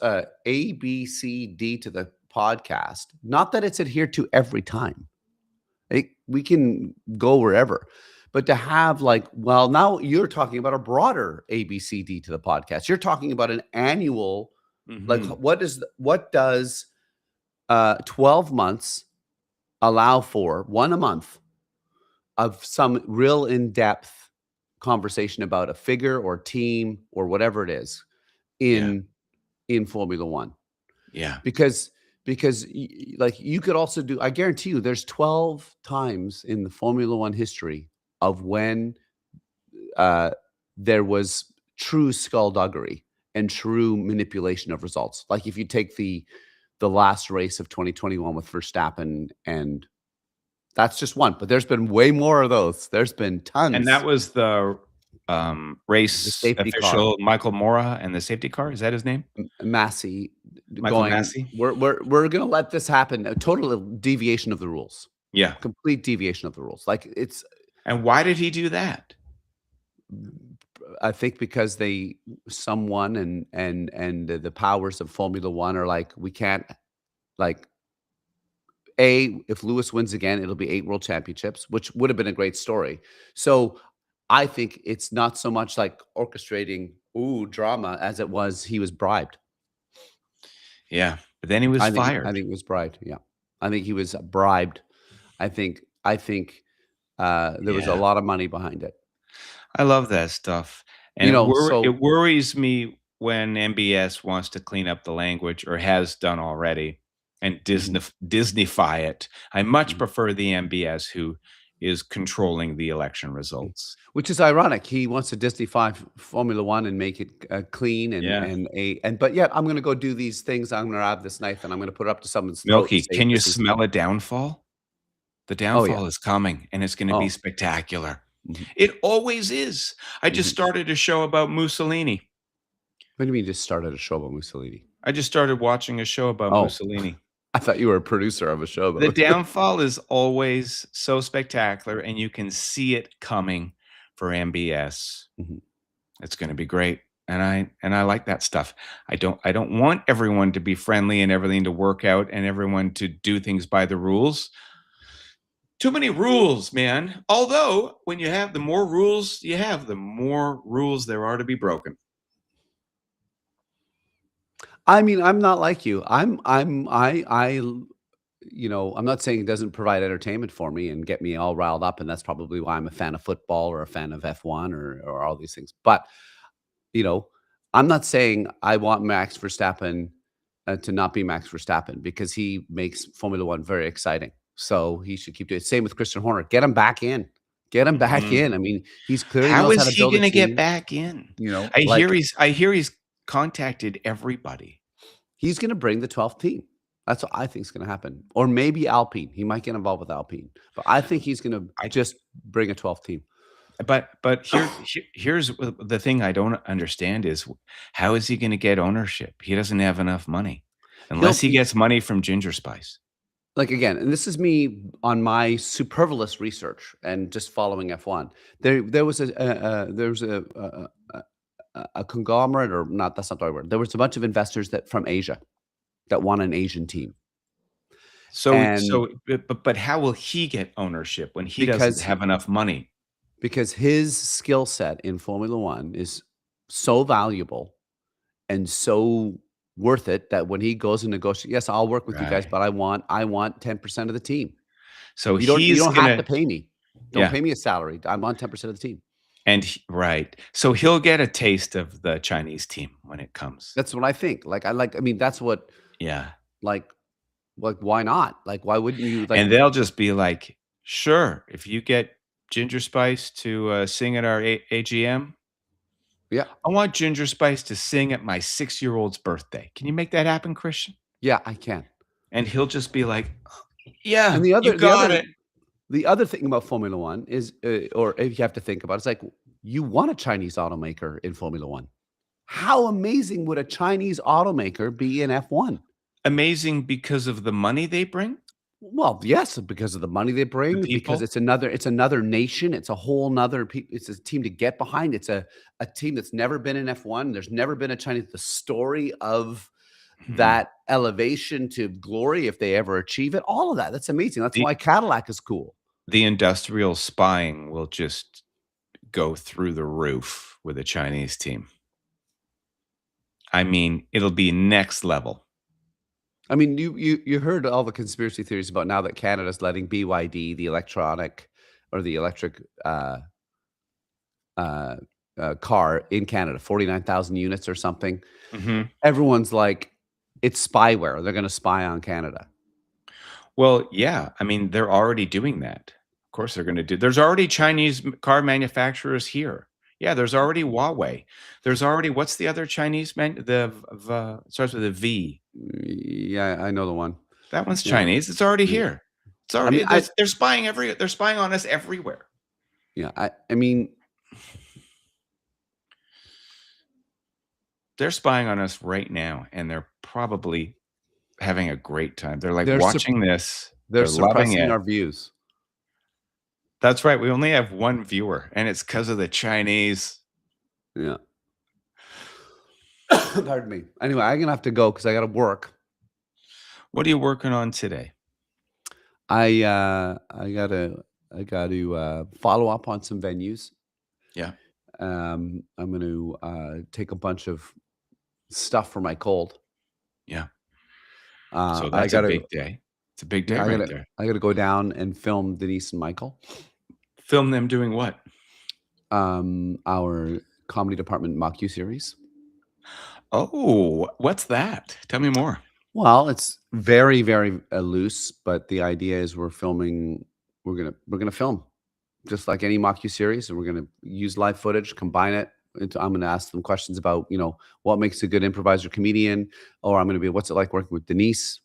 A, B, C, D to the podcast. Not that it's adhered to every time. We can go wherever, but to have like, well, now you're talking about a broader A, B, C, D to the podcast. You're talking about an annual, like Mhm. what does 12 months allow for? One a month of some real in-depth conversation about a figure or team or whatever it is Yeah, in Formula 1. yeah, Because like, you could also do I guarantee you there's 12 times in the Formula 1 history of when, uh, there was true skullduggery and true manipulation of results. Like, if you take the last race of 2021 with Verstappen, and that's just one, but there's been way more of those. There's been and that tons. was the, The race safety car, official, Michael Mora and the safety car, is that his name? Massey Michael going, Massey? we're gonna let this happen, a total deviation of the rules, Yeah, complete deviation of the rules. Like, it's and why did he do that? I think because someone and the powers of Formula 1 are like, we can't, like, if Lewis wins again, it'll be 8 world championships, which would have been a great story. So, I think it's not so much like orchestrating, ooh, drama as it was he was bribed. Yeah, but then he was I fired. think it was bribed, yeah. I think he was bribed. I think, there was a Yeah. lot of money behind it. I love that stuff, and You know, it so worries me when MBS wants to clean up the language or has done already and mhm, Disneyfy it. I much mhm, prefer the MBS who is controlling the election mhm. results. Which is ironic. He wants to Disney-fy Formula 1 and make it, clean Yeah. but yet, "I'm gonna go do these things. I'm gonna have this knife, and I'm gonna put it up to someone's throat and Milky, say, can you 'This is'" smell a downfall? The Oh, yeah. downfall is coming, and it's gonna be Oh, spectacular. mhm, It always is. I just mhm. started a show about Mussolini. What do you mean just started a show about Mussolini? I just started watching a show about Oh, Mussolini. I thought you were a producer of a show, The though. downfall is always so spectacular, and you can see it coming for MBS. Mhm. It's gonna be great, and I like that stuff. I don't want everyone to be friendly and everything to work out and everyone to do things by the rules. Too many rules, man. Although, when you have the more rules you have, the more rules there are to be broken. I mean, I'm not like you. I'm not saying it doesn't provide entertainment for me and get me all riled up, and that's probably why I'm a fan of football or a fan of F1 or all these things. But, you know, I'm not saying I want Max Verstappen, to not be Max Verstappen because he makes Formula 1 very exciting. So he should keep doing it. Same with Christian Horner. Get him back in. Get him back Mhm. in. I mean, he's clearly How knows how is to he build a gonna get team, back in? like I hear he's contacted everybody. he's gonna bring the 12th team. That's what I think is gonna happen. Or maybe Alpine. He might get involved with Alpine, but I think he's gonna I just bring a 12th team. but here's the thing I don't understand is how is he gonna get ownership? He doesn't have enough money, unless He'll he gets money from Ginger Spice. like, again, and this is me on my superfluous research and just following F1. There was a conglomerate, or not, that's not the right word. There was a bunch of investors that from Asia that want an Asian team. And But how will he get ownership when he doesn't because have enough money? his skill set in Formula 1 is so valuable and so worth it that when he goes and negotiate, "Yes, I'll work with you guys, Right. but I want 10% of the team. So You don't he's have to gonna pay me." Don't Yeah. pay me a salary. I'm on 10% of the team. And right. So he'll get a taste of the Chinese team when it comes. That's what I think. I mean, that's what Yeah. like why not? Like, why wouldn't you like And they'll just be like, "Sure, if you get Ginger Spice to, sing at our AGM, yeah, I want Ginger Spice to sing at my six-year-old's birthday. Can you make that happen, Christian?" yeah, I can. And he'll just be like, And "Yeah, the you other the got other it." the other thing about Formula 1 is, or if you have to think about it, it's like, you want a Chinese automaker in Formula 1. How amazing would a Chinese automaker be in F1? Amazing because of the money they bring, Well, yes, because of the money they the bring, because people. it's another nation, it's a whole 'nother it's a team to get behind, it's a team that's never been in F1, there's never been a Chinese the story of Mhm. that elevation to glory if they ever achieve it, all of that, that's amazing, that's The why Cadillac is cool. the industrial spying will just go through the roof with a Chinese team. I mean, it'll be next level. I mean, you heard all the conspiracy theories about now that Canada's letting BYD, the electronic or the electric, uh, car in Canada, 49,000 units or something. Mhm. Everyone's like, "It's spyware, they're gonna spy on Canada." Well, yeah, I mean, they're already doing that. Of course, they're gonna do there's already Chinese car manufacturers here. Yeah, there's already Huawei. There's already what's the other Chinese the it starts with a V. Yeah, I know the one. That one's Yeah, Chinese. It's already yeah. here. It's I mean, already they're spying on us everywhere. yeah, I mean, They're spying on us right now, and they're probably having a great time. They're, like, they're sup watching this. they're They're loving suppressing it. our views. That's right, we only have 1 viewer, and it's because of the Chinese. Yeah. Pardon me. Anyway, I'm gonna have to go because I gotta work. What are you working on today? I gotta follow up on some venues. Yeah. I'm gonna, take a bunch of stuff for my cold. Yeah. Uh, So I that's a gotta big day. It's a big day yeah, right there. I gotta go down and film Denise and Michael, Film them doing what? our comedy department mock-you series. Oh, what's that? Tell me more. Well, it's very, very, loose, but the idea is we're gonna film just like any mock-you series, and we're gonna use live footage, combine it into I'm gonna ask them questions about, what makes a good improviser comedian, or I'm gonna be, "What's it like working with Denise?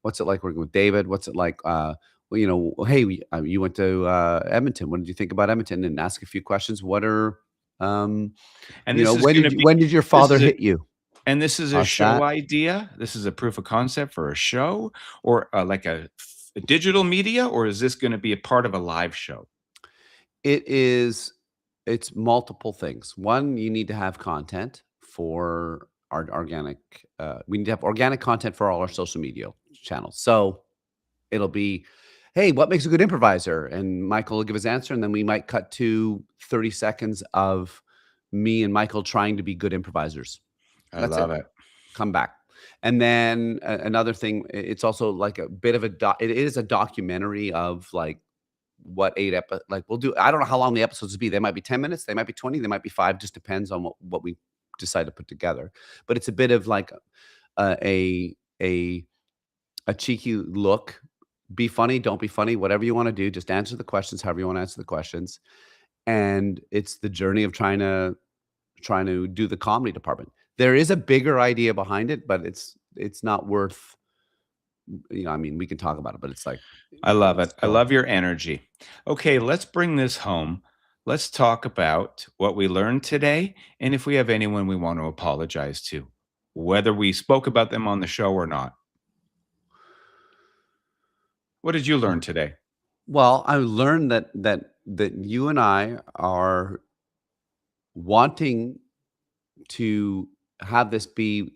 What's it like working with David? What's it like, hey, you went to, Edmonton. What did you think about Edmonton?" And ask a few questions. What are, And this is gonna be when did your this father is a hit you? and this is a Ask show that. idea? This is a proof of concept for a show or, like a digital media, or is this gonna be a part of a live show? It is it's multiple things. One, you need to have content for our organic, we need to have organic content for all our social media channels. So it'll be, hey, what makes a good improviser? And Michael will give his answer, and then we might cut to 30 seconds of me and Michael trying to be good improvisers. I That's it. love it. Come back. And then another thing, it's also like a bit of it is a documentary of like what like we'll do. I don't know how long the episodes will be. They might be 10 minutes, they might be 20, they might be 5, just depends on what we decide to put together. But it's a bit of like a a cheeky look. Be funny, don't be funny, whatever you want to do, just answer the questions however you want to answer the questions. And it's the journey of trying to do the comedy department. There is a bigger idea behind it, but it's not worth, I mean, we can talk about it, but it's like I love it's it. I love your energy. Okay, let's bring this home. Let's talk about what we learned today and if we have anyone we want to apologize to, whether we spoke about them on the show or not. What did you learn today? well, I learned that you and I are wanting to have this be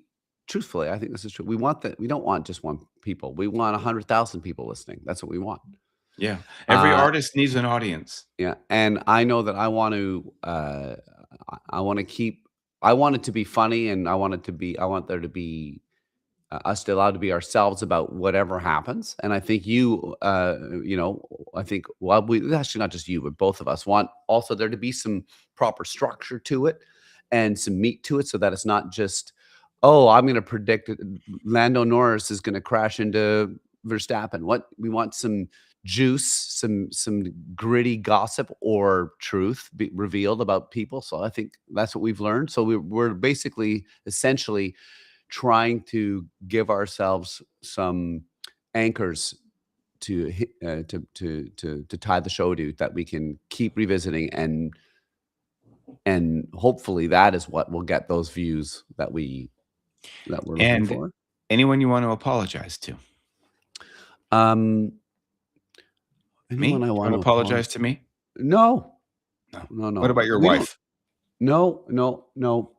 truthfully, I think this is true. We don't want just one people. We want 100,000 people listening. That's what we want. Yeah, every Uh, artist needs an audience. yeah, and I know that I want to keep I want it to be funny, and I want there to be us to allow to be ourselves about whatever happens. And I think I think, well, we actually not just you, but both of us want also there to be some proper structure to it and some meat to it, so that it's not just, oh, I'm going to predict Lando Norris is going to crash into Verstappen. What we want some juice, some gritty gossip or truth be revealed about people. So I think that's what we've learned. So we're basically essentially trying to give ourselves some anchors to to tie the show to that we can keep revisiting, and hopefully that is what will get those views that we're looking And for. anyone you want to apologize to? Um, Me? anyone I You want want to to apologize apologize? to me? No, No. no, What no. about your We don't. wife? No, no, no.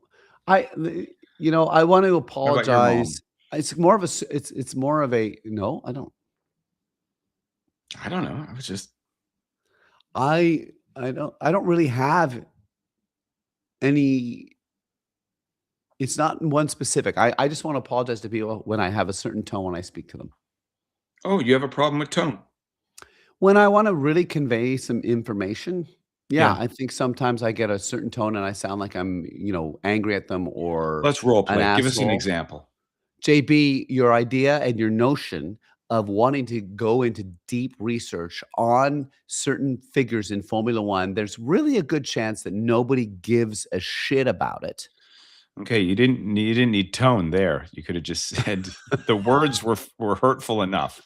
I want to What about your apologize. mom? It's more of a no. I don't. I don't know. I was just I don't really have any. It's not one specific. I just want to apologize to people when I have a certain tone when I speak to them. oh, you have a problem with tone. When I want to really convey some information, yeah, Yeah. I think sometimes I get a certain tone and I sound like I'm, angry at them or Let's role an play. Give us an asshole. example. JB, your idea and your notion of wanting to go into deep research on certain figures in Formula One, there's really a good chance that nobody gives a shit about it. Okay, you didn't need tone there. You could have just said the words were hurtful enough.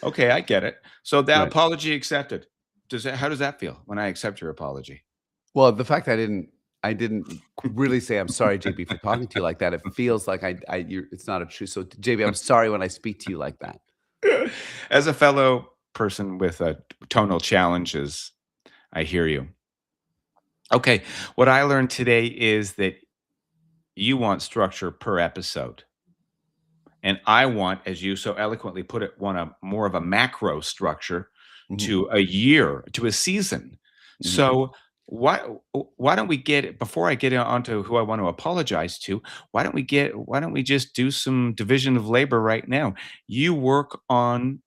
Okay, I get it. So the Right. apology accepted. Does that how does that feel when I accept your apology? Well, the fact I didn't really say, "I'm sorry, JB, for talking to you like that." It feels like it's not a true. So, JB, I'm sorry when I speak to you like that. As a fellow person with tonal challenges, I hear you. Okay, what I learned today is that you want structure per episode. And I want, as you so eloquently put it, want a more of a macro structure Mhm, to a year, to a season. mhm. So why why don't we get before I get onto who I want to apologize to, why don't we just do some division of labor right now? You work on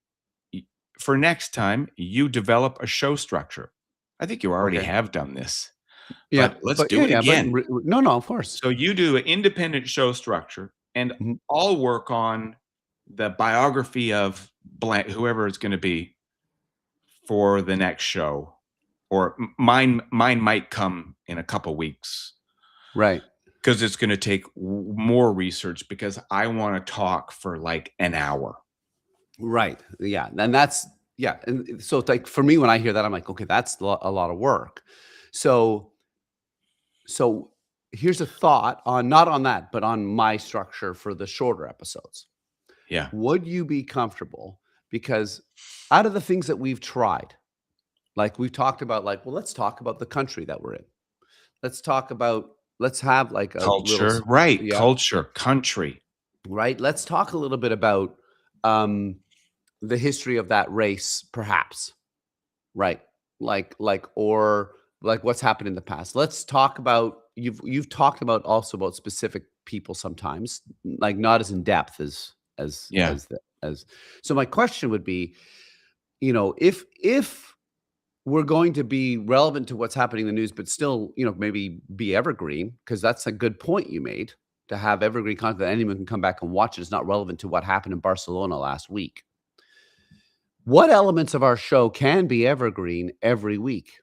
y- for next time, you develop a show structure. I think you already Okay. have done this, Yeah, but let's but do it but again. no, no, of course. So you do an independent show structure, and Mhm. I'll work on the biography of blank whoever it's gonna be for the next show, or mine might come in a couple weeks Right. because it's gonna take more research because I wanna talk for, like, an hour. Right. Yeah, and that's yeah, and so it's like for me when I hear that I'm like, "Okay, that's a lot of work." So so here's a thought on not on that, but on my structure for the shorter episodes. Yeah. Would you be comfortable because out of the things that we've tried, like we've talked about like, well, let's talk about the country that we're in. Let's talk about let's have like a little Culture, right, yeah, culture, country. right? Let's talk a little bit about um the history of that race perhaps. Right. Or like what's happened in the past. Let's talk about you've talked about also about specific people sometimes, like not as in depth Yeah. as so my question would be, if we're going to be relevant to what's happening in the news, but still, maybe be evergreen, because that's a good point you made to have evergreen content that anyone can come back and watch it. It's not relevant to what happened in Barcelona last week. What elements of our show can be evergreen every week?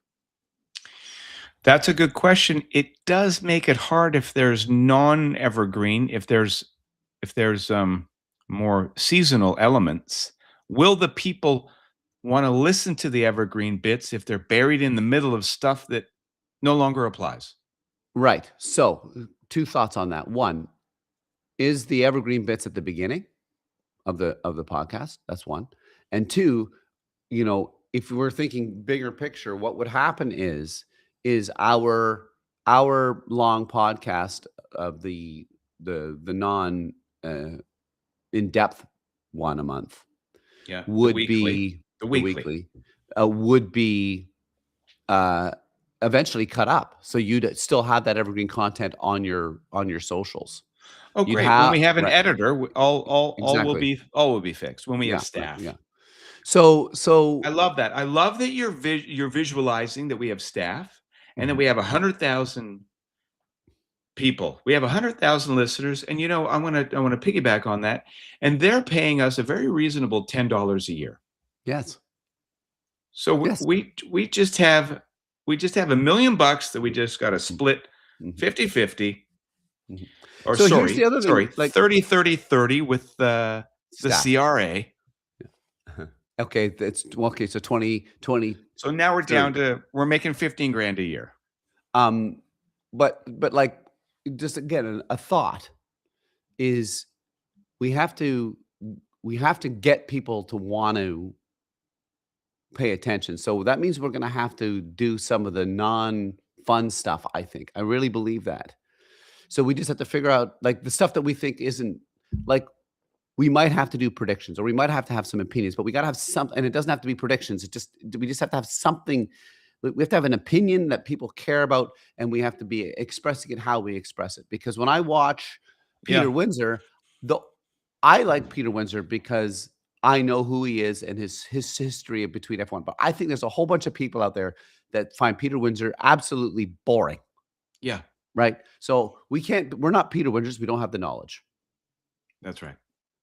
That's a good question. It does make it hard if there's non-evergreen, if there's, more seasonal elements. Will the people wanna listen to the evergreen bits if they're buried in the middle of stuff that no longer applies? Right. So, 2 thoughts on that. 1, is the evergreen bits at the beginning of the podcast? That's 1. And 2, if we're thinking bigger picture, what would happen is our long podcast of the non, uh, in-depth one a month Yeah, the would weekly. be The the weekly. weekly, would be uh, eventually cut up. So you'd still have that evergreen content on your socials. Oh, You'd great. When have we have an right, editor, exactly. all will be fixed when we have Yeah, right, yeah. staff. So I so love that. I love that you're visualizing that we have staff and that Mhm, we have 100,000 people. We have 100,000 listeners, and, I wanna piggyback on that, and they're paying us a very reasonable $10 a year. yes, So yes. we just have $1,000,000 that we just gotta Mhm, split mhm, 50-50, mhm. or So here's the sorry, other thing, sorry, like 30-30-30 with the staff. CRA. Uh-huh. Okay, that's okay, so 20, So now we're 30. down to we're making 15 grand a year. Um, but, like, just again, a thought is we have to we have to get people to want to pay attention. So that means we're gonna have to do some of the non-fun stuff, I think. I really believe that. So we just have to figure out, like, the stuff that we think isn't like, we might have to do predictions or we might have to have some opinions, but we gotta have something, and it doesn't have to be predictions. It just we just have to have something. We have to have an opinion that people care about, and we have to be expressing it how we express it. Because when I watch Yeah. Peter Windsor, the I like Peter Windsor because I know who he is and his history between F1. But I think there's a whole bunch of people out there that find Peter Windsor absolutely boring, Yeah, right? So we're not Peter Windsors. We don't have the knowledge. that's right.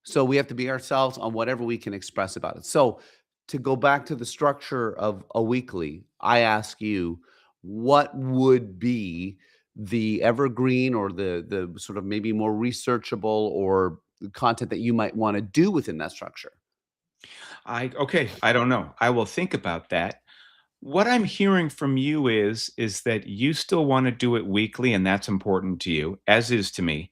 So we have to be ourselves on whatever we can express about it. So to go back to the structure of a weekly, I ask you, what would be the evergreen or the sort of maybe more researchable or content that you might want to do within that structure? I don't know. I will think about that. What I'm hearing from you is that you still wanna do it weekly, and that's important to you, as is to me.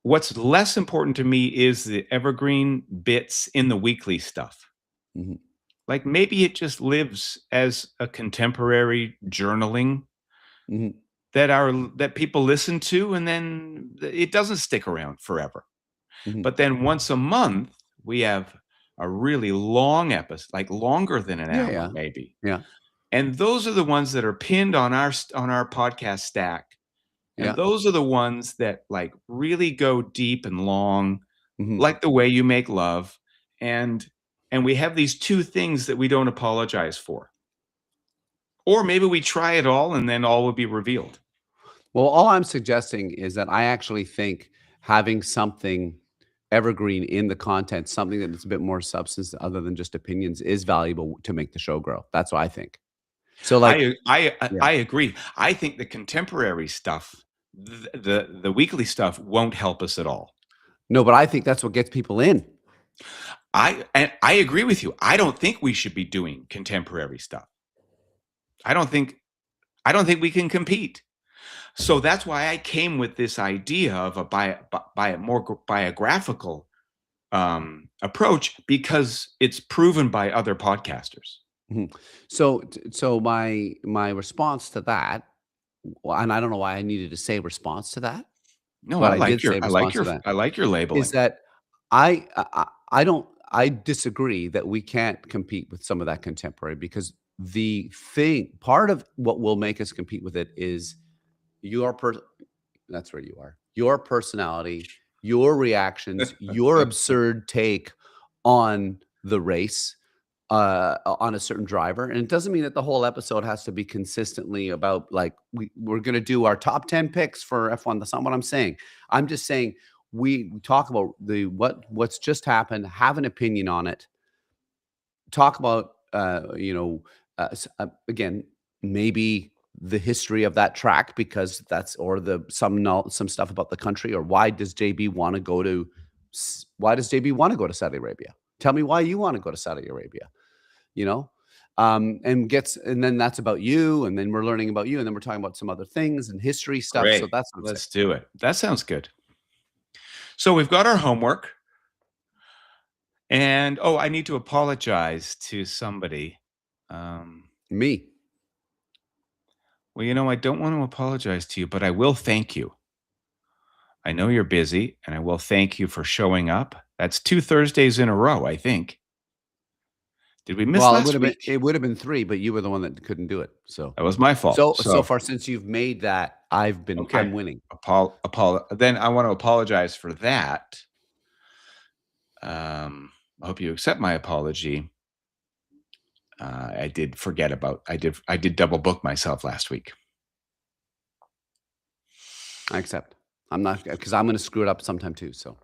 What's less important to me is the evergreen bits in the weekly stuff. Mhm, Like, maybe it just lives as a contemporary journaling mhm, that people listen to, and then it doesn't stick around forever. mhm. But then once a month, we have a really long episode, like longer than an Yeah, hour yeah, maybe. yeah, And those are the ones that are pinned on our podcast stack. And yeah. those are the ones that, like, really go deep and long, Mhm. like The Way You Make Love, and we have these 2 things that we don't apologize for. Or maybe we try it all and then all will be revealed. Well, all I'm suggesting is that I actually think having something evergreen in the content, something that is a bit more substance other than just opinions, is valuable to make the show grow. That's what I think. So, like, yeah. I agree. I think the contemporary stuff, the weekly stuff won't help us at all. No, but I think that's what gets people in. I agree with you. I don't think we should be doing contemporary stuff. I don't think I don't think we can compete. So that's why I came with this idea of a more biographical approach, because it's proven by other podcasters. Mhm. So my response to that, and I don't know why I needed to say response to that, No, but I did say I like response to that. your Is labeling. that I don't I disagree that we can't compete with some of that contemporary because the thing part of what will make us compete with it is your that's where you are. Your personality, your reactions, your absurd take on the race, on a certain driver. And it doesn't mean that the whole episode has to be consistently about like we're gonna do our top 10 picks for F1. That's not what I'm saying. I'm just saying we talk about the what's just happened, have an opinion on it, talk about again, maybe the history of that track because that's or the some stuff about the country or why does JB want to go to why does JB want to go to Saudi Arabia? Tell me why you want to go to Saudi Arabia, you know? And then that's about you, and then we're learning about you, and then we're talking about some other things and history stuff. So Great. that's what I'm saying. Let's do it. That sounds good. So we've got our homework, and I need to apologize to somebody. Um, Me. well, I don't want to apologize to you, but I will thank you. I know you're busy, and I will thank you for showing up. That's 2 Thursdays in a row, I think. Did we miss Well, last week? it would have been 3, but you were the one that couldn't do it, so That was my fault. so So, far since you've made that, okay. I'm winning. Then I want to apologize for that. I hope you accept my apology. I did forget about I did double book myself last week. I accept. I'm not, because I'm gonna screw it up sometime too, so.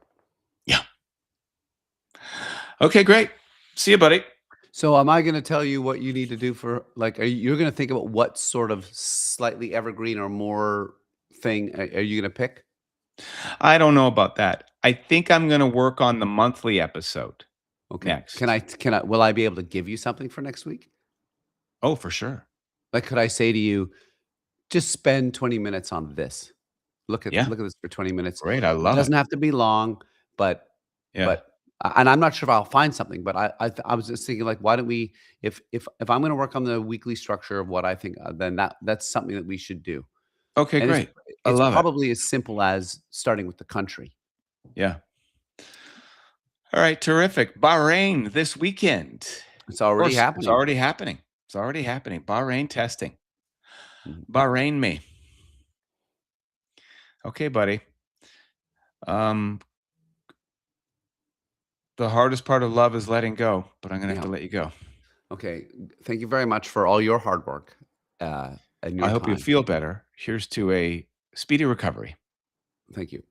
Yeah. Okay, great. See you, buddy. So am I gonna tell you what you need to do for, like, you're gonna think about what sort of slightly evergreen or more thing are you gonna pick? I don't know about that. I think I'm gonna work on the monthly episode Okay. next. Will I be able to give you something for next week? Oh, for sure. Like, could I say to you, "Just spend 20 minutes on this. Yeah. Look at this for 20 minutes." Great. I It love it. doesn't have to be long, but Yeah. but and I'm not sure if I'll find something, but I was just thinking, like, why don't we, if I'm gonna work on the weekly structure of what I think, then that's something that we should do. Okay, And great. I it's love it. probably as simple as starting with the country. Yeah. All right, terrific. Bahrain this weekend. It's Of already course, it's happening. already happening. It's already happening. Bahrain testing. Mhm. Bahrain me. Okay, buddy. Um, the hardest part of love is letting go, but I'm gonna have Yeah. to let you go. Okay. Thank you very much for all your hard work, and I your hope you time. feel better. Here's to a speedy recovery. Thank you.